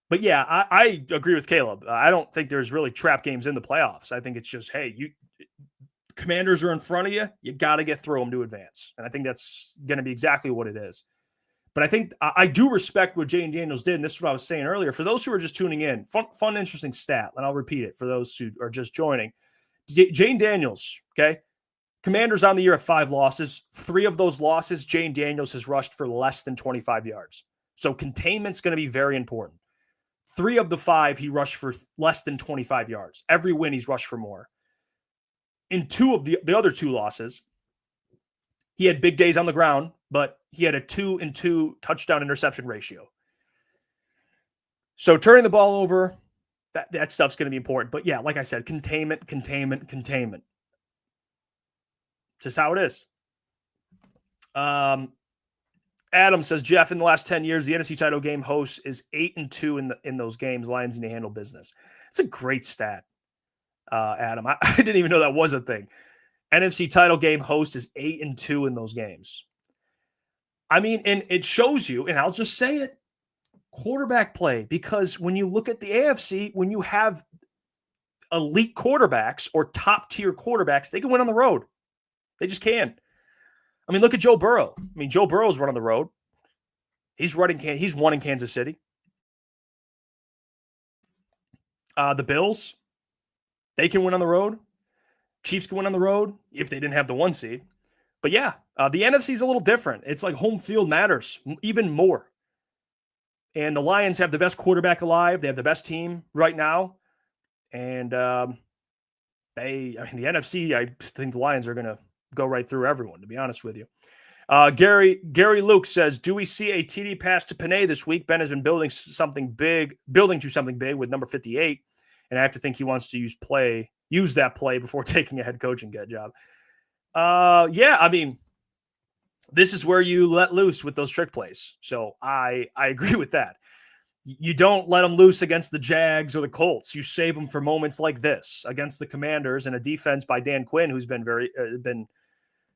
But yeah, I agree with Caleb. I don't think there's really trap games in the playoffs. I think it's just, hey, Commanders are in front of you. You got to get through them to advance. And I think that's going to be exactly what it is. But I think I do respect what Jane Daniels did. And this is what I was saying earlier. For those who are just tuning in, fun, interesting stat. And I'll repeat it for those who are just joining. Jane Daniels, okay? Commanders on the year at 5 losses. 3 of those losses, Jane Daniels has rushed for less than 25 yards. So containment's going to be very important. 3 of the 5, he rushed for less than 25 yards. Every win, he's rushed for more. In 2 of the other 2 losses, he had big days on the ground, but he had a 2-2 touchdown interception ratio. So turning the ball over, that stuff's going to be important. But yeah, like I said, containment. It's just how it is. Adam says, Jeff, in the last 10 years, the NFC title game host is 8-2 in those games. Lions need to handle business. It's a great stat, Adam. I didn't even know that was a thing. NFC title game host is 8-2 in those games. I mean, and it shows you, and I'll just say it, quarterback play. Because when you look at the AFC, when you have elite quarterbacks or top tier quarterbacks, they can win on the road. They just can. I mean, look at Joe Burrow. I mean, Joe Burrow's running the road. He's won in Kansas City. The Bills, they can win on the road. Chiefs can win on the road if they didn't have the 1 seed. But yeah, the NFC is a little different. It's like home field matters even more. And the Lions have the best quarterback alive. They have the best team right now. And the NFC, I think the Lions are going to go right through everyone, to be honest with you. Gary Luke says, do we see a TD pass to Panay this week? Ben has been building to something big with number 58. And I have to think he wants to use that play before taking a head coaching job. Yeah, I mean, this is where you let loose with those trick plays. So I agree with that. You don't let them loose against the Jags or the Colts. You save them for moments like this against the Commanders and a defense by Dan Quinn, who's been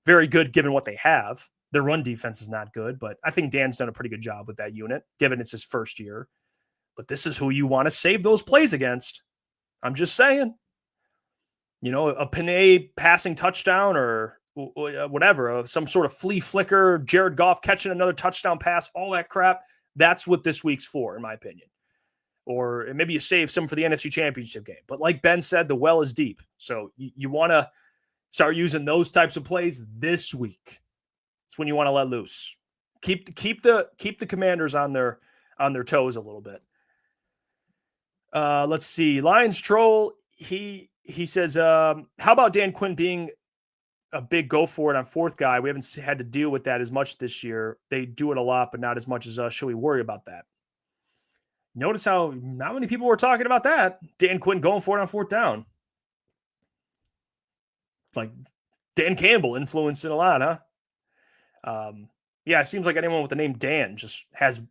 very good given what they have. Their run defense is not good, but I think Dan's done a pretty good job with that unit, given it's his first year. But this is who you want to save those plays against. I'm just saying. You know, a Panay passing touchdown or whatever, some sort of flea flicker, Jared Goff catching another touchdown pass, all that crap. That's what this week's for, in my opinion. Or maybe you save some for the NFC Championship game. But like Ben said, the well is deep. So you want to start using those types of plays this week. It's when you want to let loose. Keep the Commanders on their toes a little bit. Let's see. Lions Troll, he says, how about Dan Quinn being a big go for it on 4th guy? We haven't had to deal with that as much this year. They do it a lot, but not as much as us. Should we worry about that? Notice how not many people were talking about that. Dan Quinn going for it on 4th down. It's like Dan Campbell influencing a lot, huh? Yeah, it seems like anyone with the name Dan just has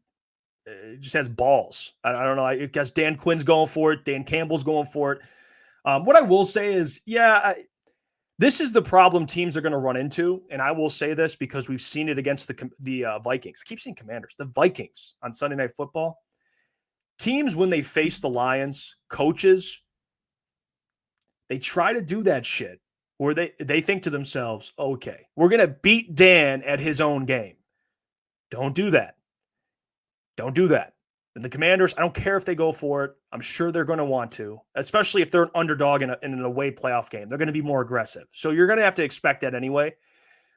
balls. I don't know. I guess Dan Quinn's going for it. Dan Campbell's going for it. What I will say is, this is the problem teams are going to run into, and I will say this because we've seen it against the Vikings. I keep saying Commanders. The Vikings on Sunday Night Football. Teams, when they face the Lions, coaches, they try to do that shit where they think to themselves, okay, we're going to beat Dan at his own game. Don't do that. Don't do that. And the Commanders, I don't care if they go for it. I'm sure they're going to want to, especially if they're an underdog in an away playoff game. They're going to be more aggressive. So you're going to have to expect that anyway.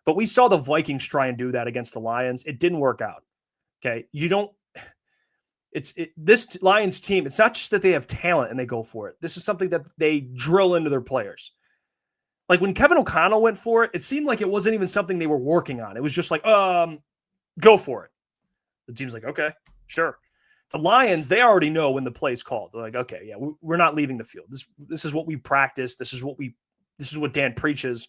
But we saw the Vikings try and do that against the Lions. It didn't work out. Okay. This Lions team, it's not just that they have talent and they go for it. This is something that they drill into their players. Like when Kevin O'Connell went for it, it seemed like it wasn't even something they were working on. It was just like, go for it. The team's like, okay, sure. The Lions, they already know when the play's called. They're like, okay, yeah, we're not leaving the field. This is what we practice. This is what Dan preaches.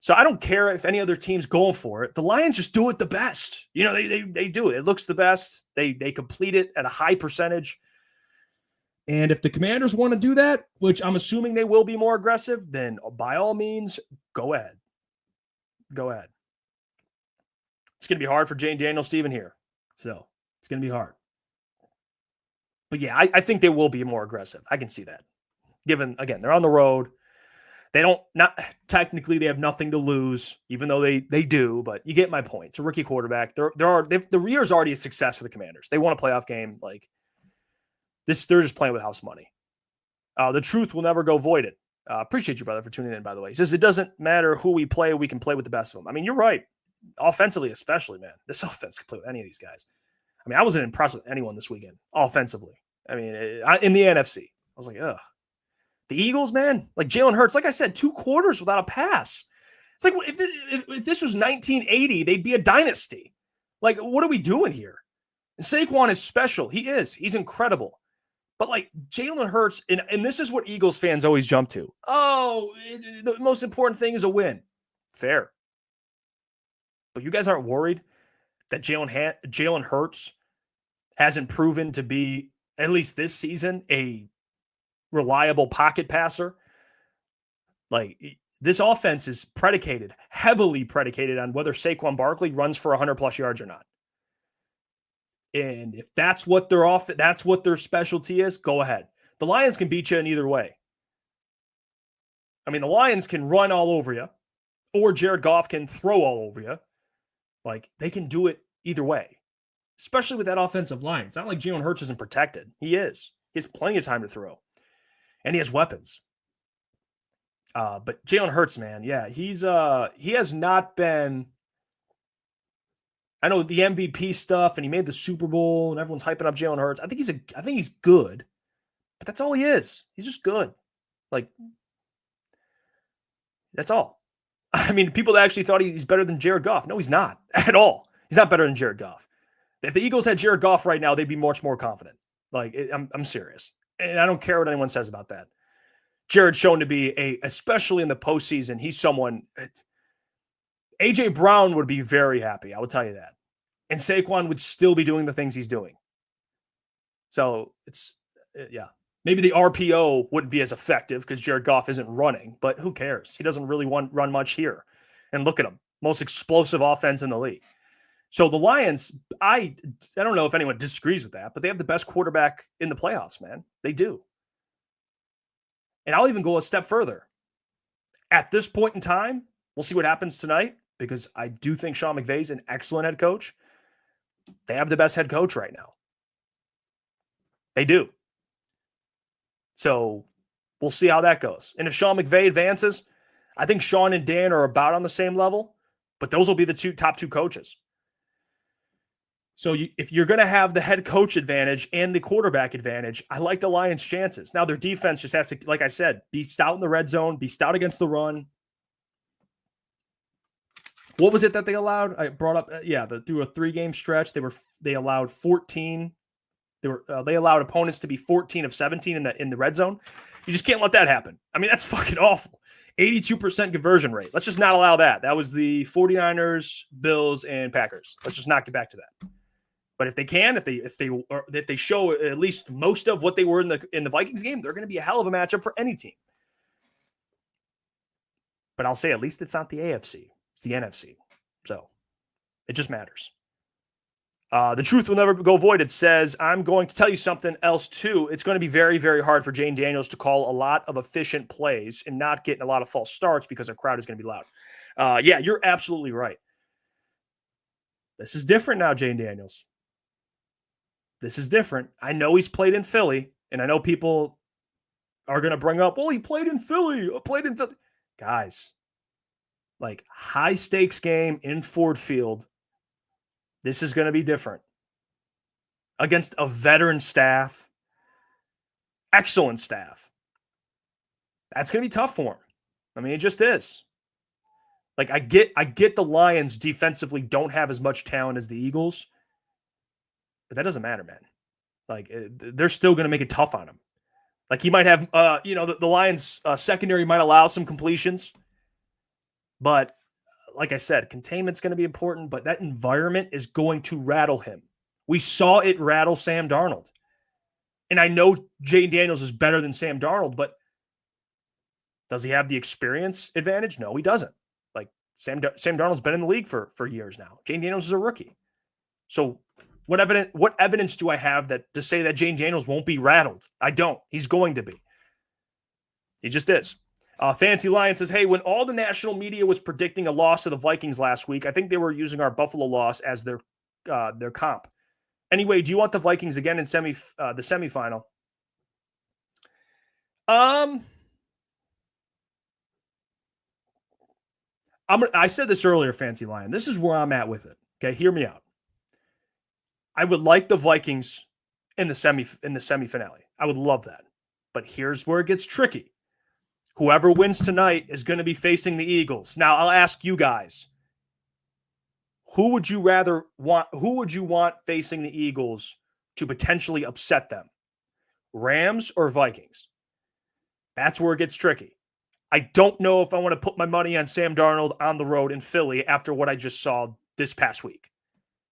So I don't care if any other team's going for it. The Lions just do it the best. You know, they do it. It looks the best. They complete it at a high percentage. And if the Commanders want to do that, which I'm assuming they will be more aggressive, then by all means, go ahead. Go ahead. It's going to be hard for Jane Daniels Steven here. So it's going to be hard. But yeah, I think they will be more aggressive. I can see that. Given, again, they're on the road. They technically they have nothing to lose, even though they do, but you get my point. It's a rookie quarterback. The year's already a success for the Commanders. They won a playoff game. Like this, they're just playing with house money. The truth will never go voided. Appreciate you, brother, for tuning in, by the way. He says, it doesn't matter who we play. We can play with the best of them. I mean, you're right. Offensively, especially, man. This offense can play with any of these guys. I mean, I wasn't impressed with anyone this weekend, offensively. I mean, in the NFC. I was like, ugh. The Eagles, man, like Jalen Hurts, like I said, 2 quarters without a pass. It's like if this was 1980, they'd be a dynasty. Like, what are we doing here? And Saquon is special. He is. He's incredible. But like Jalen Hurts, and this is what Eagles fans always jump to. Oh, the most important thing is a win. Fair. But you guys aren't worried that Jalen Hurts hasn't proven to be, at least this season, a reliable pocket passer? Like this offense is heavily predicated on whether Saquon Barkley runs for 100+ yards or not. And if that's what that's what their specialty is, go ahead. The Lions can beat you in either way. I mean, the Lions can run all over you, or Jared Goff can throw all over you. Like they can do it either way, especially with that offensive line. It's not like Jalen Hurts isn't protected. He is. He has plenty of time to throw. And he has weapons. But Jalen Hurts, man, yeah, he has not been. I know the MVP stuff, and he made the Super Bowl, and everyone's hyping up Jalen Hurts. I think he's good, but that's all he is. He's just good. Like that's all. I mean, people that actually thought he's better than Jared Goff. No, he's not at all. He's not better than Jared Goff. If the Eagles had Jared Goff right now, they'd be much more confident. Like I'm serious. And I don't care what anyone says about that. Jared's shown to be especially in the postseason, he's someone. A.J. Brown would be very happy, I will tell you that. And Saquon would still be doing the things he's doing. So yeah. Maybe the RPO wouldn't be as effective because Jared Goff isn't running, but who cares? He doesn't really run much here. And look at him. Most explosive offense in the league. So the Lions, I don't know if anyone disagrees with that, but they have the best quarterback in the playoffs, man. They do. And I'll even go a step further. At this point in time, we'll see what happens tonight because I do think Sean McVay is an excellent head coach. They have the best head coach right now. They do. So we'll see how that goes. And if Sean McVay advances, I think Sean and Dan are about on the same level, but those will be the top two coaches. So if you're going to have the head coach advantage and the quarterback advantage, I like the Lions' chances. Now, their defense just has to, like I said, be stout in the red zone, be stout against the run. What was it that they allowed? I brought up, through a 3-game stretch, they allowed 14. They allowed opponents to be 14 of 17 in the red zone. You just can't let that happen. I mean, that's fucking awful. 82% conversion rate. Let's just not allow that. That was the 49ers, Bills, and Packers. Let's just not get back to that. But if they can, if they show at least most of what they were in the Vikings game, they're going to be a hell of a matchup for any team. But I'll say at least it's not the AFC. It's the NFC. So it just matters. The truth will never go void. It says, I'm going to tell you something else too. It's going to be very, very hard for Jane Daniels to call a lot of efficient plays and not getting a lot of false starts because our crowd is going to be loud. Yeah, you're absolutely right. This is different now, Jane Daniels. This is different. I know he's played in Philly, and I know people are going to bring up, well, he played in Philly. Guys, Like, high stakes game in Ford Field. This is going to be different. Against a veteran staff. Excellent staff. That's going to be tough for him. I mean, it just is. Like, I get the Lions defensively don't have as much talent as the Eagles, but that doesn't matter, man. Like, they're still going to make it tough on him. Like, he might have, the Lions secondary might allow some completions, but like I said, containment's going to be important, but that environment is going to rattle him. We saw it rattle Sam Darnold. And I know Jayden Daniels is better than Sam Darnold, but does he have the experience advantage? No, he doesn't. Like, Sam Darnold's been in the league for years now. Jayden Daniels is a rookie. So what evidence do I have to say that Jayden Daniels won't be rattled? I don't. He's going to be. He just is. Fancy Lion says, hey, when all the national media was predicting a loss to the Vikings last week, I think they were using our Buffalo loss as their comp. Anyway, do you want the Vikings again in the semifinal? I said this earlier, Fancy Lion. This is where I'm at with it. Okay, hear me out. I would like the Vikings in the semifinale. I would love that. But here's where it gets tricky. Whoever wins tonight is going to be facing the Eagles. Now, I'll ask you guys. Who would you want facing the Eagles to potentially upset them? Rams or Vikings? That's where it gets tricky. I don't know if I want to put my money on Sam Darnold on the road in Philly after what I just saw this past week.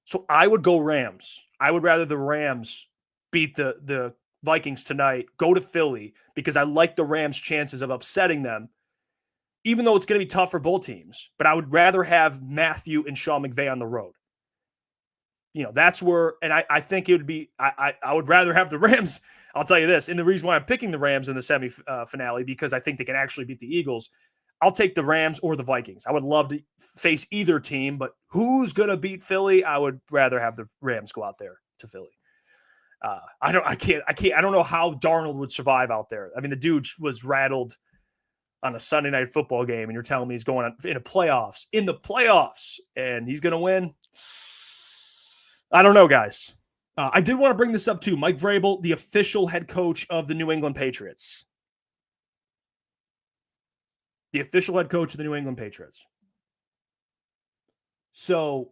So I would go Rams. I would rather the Rams beat the Vikings tonight, go to Philly, because I like the Rams' chances of upsetting them, even though it's going to be tough for both teams. But I would rather have Matthew and Sean McVay on the road. You know, that's where, and I think it would be, I would rather have the Rams. I'll tell you this, and the reason why I'm picking the Rams in the semi-finale, because I think they can actually beat the Eagles. I'll take the Rams or the Vikings. I would love to face either team, but who's going to beat Philly? I would rather have the Rams go out there to Philly. I don't know how Darnold would survive out there. I mean, the dude was rattled on a Sunday night football game, and you're telling me he's going in the playoffs, and he's going to win. I don't know, guys. I did want to bring this up too. Mike Vrabel, the official head coach of the New England Patriots. The official head coach of the New England Patriots. So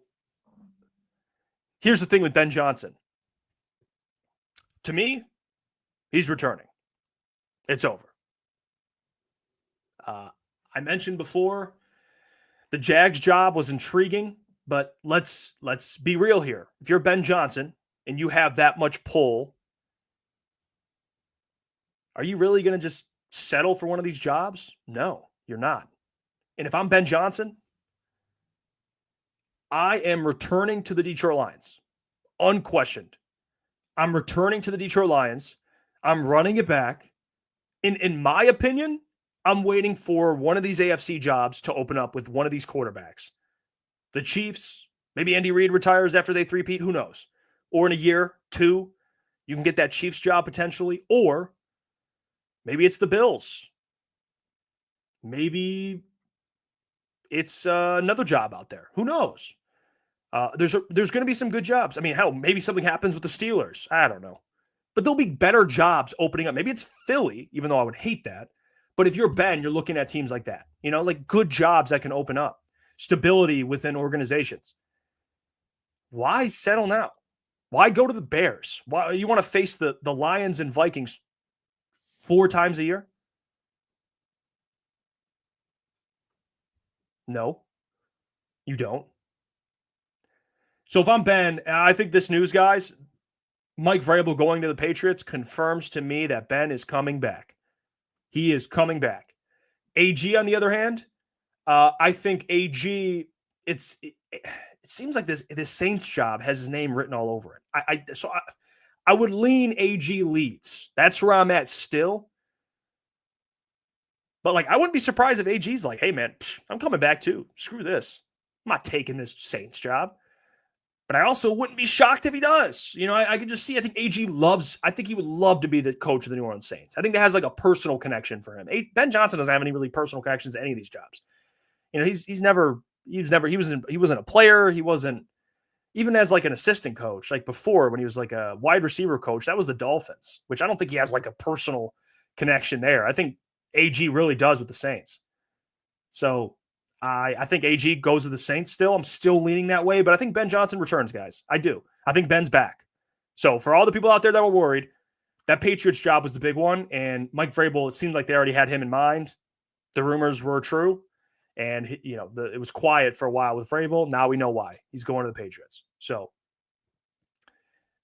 here's the thing with Ben Johnson. To me, he's returning. It's over. I mentioned before, the Jags job was intriguing, but let's be real here. If you're Ben Johnson and you have that much pull, are you really going to just settle for one of these jobs? No, you're not. And if I'm Ben Johnson, I am returning to the Detroit Lions. Unquestioned. I'm returning to the Detroit Lions. I'm running it back. In my opinion, I'm waiting for one of these AFC jobs to open up with one of these quarterbacks. The Chiefs, maybe Andy Reid retires after they three-peat, who knows? Or in a year, 2, you can get that Chiefs job potentially. Or maybe it's the Bills. Maybe it's another job out there. Who knows? There's going to be some good jobs. I mean, hell, maybe something happens with the Steelers. I don't know. But there'll be better jobs opening up. Maybe it's Philly, even though I would hate that. But if you're Ben, you're looking at teams like that. You know, like good jobs that can open up. Stability within organizations. Why settle now? Why go to the Bears? Why you want to face the Lions and Vikings 4 times a year? No, you don't. So if I'm Ben, I think this news, guys, Mike Vrabel going to the Patriots confirms to me that Ben is coming back. He is coming back. AG, on the other hand, I think AG, it seems like this Saints job has his name written all over it. I would lean AG leads. That's where I'm at still. But like, I wouldn't be surprised if AG's like, hey man, I'm coming back too. Screw this. I'm not taking this Saints job. But I also wouldn't be shocked if he does. You know, I could just see, I think AG I think he would love to be the coach of the New Orleans Saints. I think that has like a personal connection for him. Ben Johnson doesn't have any really personal connections to any of these jobs. You know, he wasn't a player. He wasn't even as like an assistant coach, like before when he was like a wide receiver coach, that was the Dolphins, which I don't think he has like a personal connection there. I think AG really does with the Saints. So I think AG goes with the Saints still. I'm still leaning that way, but I think Ben Johnson returns, guys. I do. I think Ben's back. So for all the people out there that were worried, that Patriots job was the big one. And Mike Vrabel, it seemed like they already had him in mind. The rumors were true. And, it was quiet for a while with Vrabel. Now we know why. He's going to the Patriots. So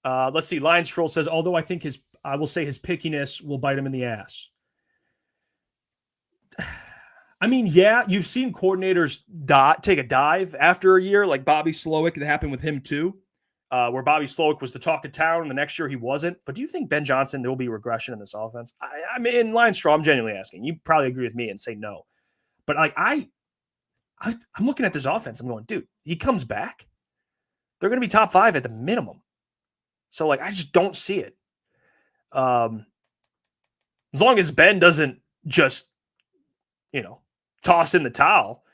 let's see. Lions Troll says, although I think I will say his pickiness will bite him in the ass. I mean, yeah, you've seen coordinators take a dive after a year, like Bobby Slowick. That happened with him too, where Bobby Slowick was the talk of town, and the next year he wasn't. But do you think Ben Johnson, there will be regression in this offense? I mean, in Lions Troll, I'm genuinely asking. You probably agree with me and say no. But like I'm looking at this offense. I'm going, dude, he comes back. They're going to be top 5 at the minimum. So like, I just don't see it. As long as Ben doesn't just, toss in the towel.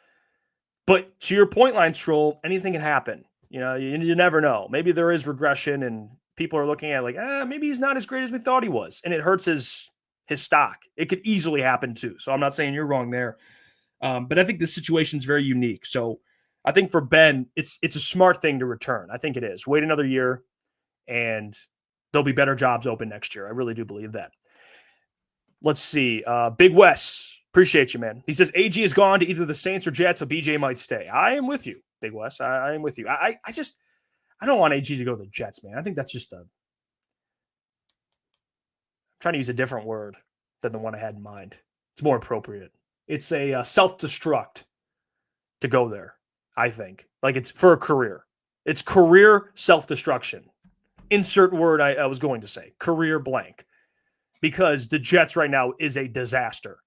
But to your point, Lions Troll, anything can happen. You never know. Maybe there is regression and people are looking at like, maybe he's not as great as we thought he was. And it hurts his stock. It could easily happen too. So I'm not saying you're wrong there. But I think this situation is very unique. So I think for Ben, it's a smart thing to return. I think it is. Wait another year and there'll be better jobs open next year. I really do believe that. Let's see. Big Wes. Appreciate you, man. He says AG is gone to either the Saints or Jets, but BJ might stay. I am with you, Big Wes. I am with you. I don't want AG to go to the Jets, man. I think that's just I'm trying to use a different word than the one I had in mind. It's more appropriate. It's a self-destruct to go there, I think. Like it's for a career. It's career self-destruction. Insert word I was going to say. Career blank. Because the Jets right now is a disaster.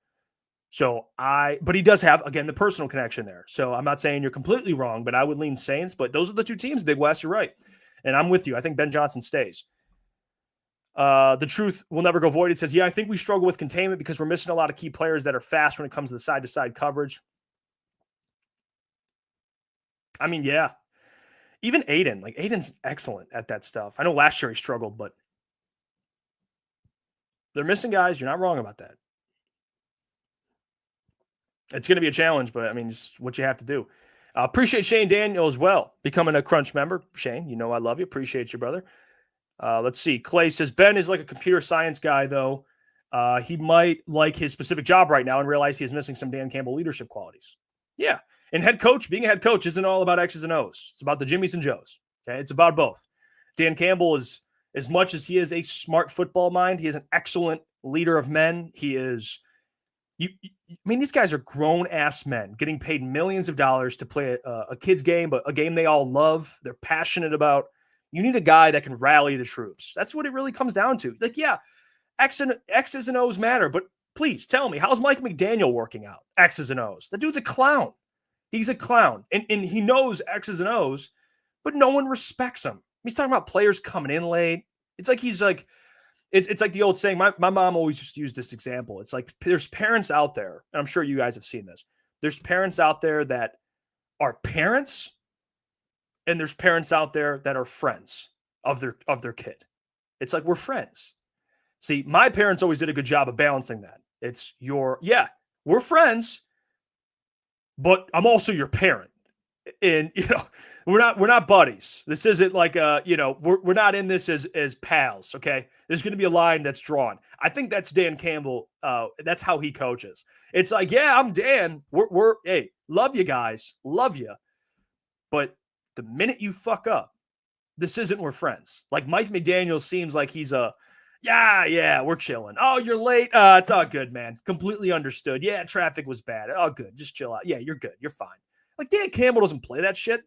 But he does have, again, the personal connection there. So I'm not saying you're completely wrong, but I would lean Saints. But those are the two teams, Big West. You're right. And I'm with you. I think Ben Johnson stays. The truth will never go void. It says, I think we struggle with containment because we're missing a lot of key players that are fast when it comes to the side-to-side coverage. I mean, yeah. Even Aiden. Like, Aiden's excellent at that stuff. I know last year he struggled, but they're missing guys. You're not wrong about that. It's going to be a challenge, but I mean, it's what you have to do. Appreciate Shane Daniel as well, becoming a Crunch member. Shane, I love you. Appreciate you, brother. Let's see. Clay says, Ben is like a computer science guy, though. He might like his specific job right now and realize he is missing some Dan Campbell leadership qualities. Yeah. And being a head coach isn't all about X's and O's. It's about the Jimmies and Joes. Okay. It's about both. Dan Campbell is, as much as he is a smart football mind, he is an excellent leader of men. He is, these guys are grown-ass men getting paid millions of dollars to play a kid's game, but a game they all love, they're passionate about. You need a guy that can rally the troops. That's what it really comes down to. Like, yeah, X's and O's matter, but please tell me, how's Mike McDaniel working out? X's and O's. That dude's a clown. He's a clown. And he knows X's and O's, but no one respects him. He's talking about players coming in late. It's like he's like, it's like the old saying, my mom always just used this example. It's like there's parents out there, and I'm sure you guys have seen this. There's parents out there that are parents, and there's parents out there that are friends of their kid. It's like we're friends. See, my parents always did a good job of balancing that. It's we're friends, but I'm also your parent. And we're not buddies. This isn't like we're not in this as pals, okay? There's going to be a line that's drawn. I think that's Dan Campbell. That's how he coaches. It's like, yeah, I'm Dan. We're hey, love you guys. Love you. But the minute you fuck up, this isn't we're friends. Like Mike McDaniel seems like he's we're chilling. Oh, you're late. It's all good, man. Completely understood. Yeah, traffic was bad. Oh, good. Just chill out. Yeah, you're good. You're fine. Like Dan Campbell doesn't play that shit.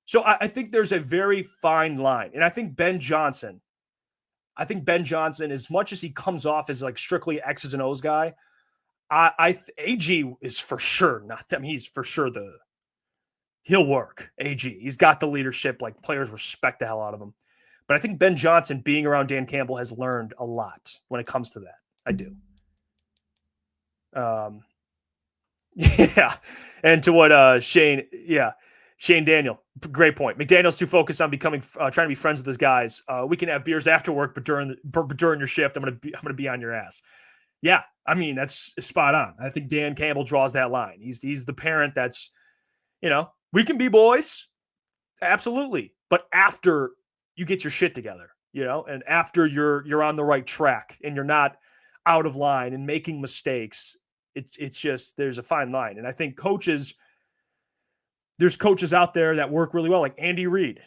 So I think there's a very fine line. And I think Ben Johnson, as much as he comes off as like strictly X's and O's guy, AG is for sure not them. He's for sure he'll work. AG. He's got the leadership, like players respect the hell out of him. But I think Ben Johnson being around Dan Campbell has learned a lot when it comes to that. I do. Yeah. And to what Shane Daniel, great point. McDaniel's too focused on becoming trying to be friends with his guys. We can have beers after work, but during your shift, I'm gonna be on your ass. Yeah, I mean that's spot on. I think Dan Campbell draws that line. He's the parent that's, we can be boys, absolutely, but after you get your shit together, and after you're on the right track and you're not out of line and making mistakes. It's just, there's a fine line. And I think there's coaches out there that work really well, like Andy Reid.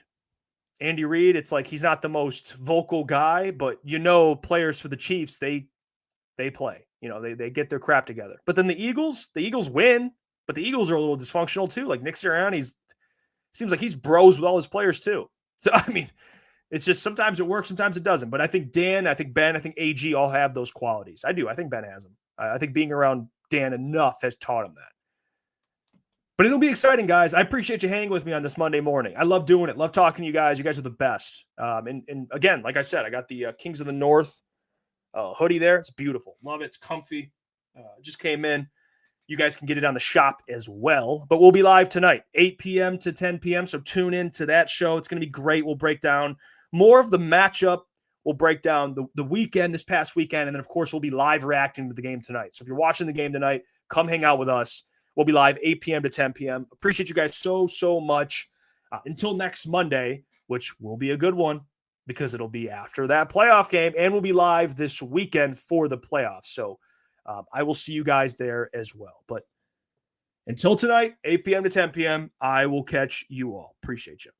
Andy Reid, it's like he's not the most vocal guy, but players for the Chiefs, they play. They get their crap together. But then the Eagles win, but the Eagles are a little dysfunctional too. Like Nick Sirianni, seems like he's bros with all his players too. So, I mean, it's just sometimes it works, sometimes it doesn't. But I think Dan, I think Ben, I think AG all have those qualities. I do. I think Ben has them. I think being around Dan enough has taught him that. But it'll be exciting, guys. I appreciate you hanging with me on this Monday morning. I love doing it. Love talking to you guys. You guys are the best. And again, like I said, I got the Kings of the North hoodie there. It's beautiful. Love it. It's comfy. Just came in. You guys can get it on the shop as well. But we'll be live tonight, 8 p.m. to 10 p.m. So tune in to that show. It's going to be great. We'll break down more of the matchup. We'll break down the weekend, this past weekend. And then, of course, we'll be live reacting to the game tonight. So if you're watching the game tonight, come hang out with us. We'll be live 8 p.m. to 10 p.m. Appreciate you guys so much. Until next Monday, which will be a good one because it'll be after that playoff game. And we'll be live this weekend for the playoffs. So I will see you guys there as well. But until tonight, 8 p.m. to 10 p.m., I will catch you all. Appreciate you.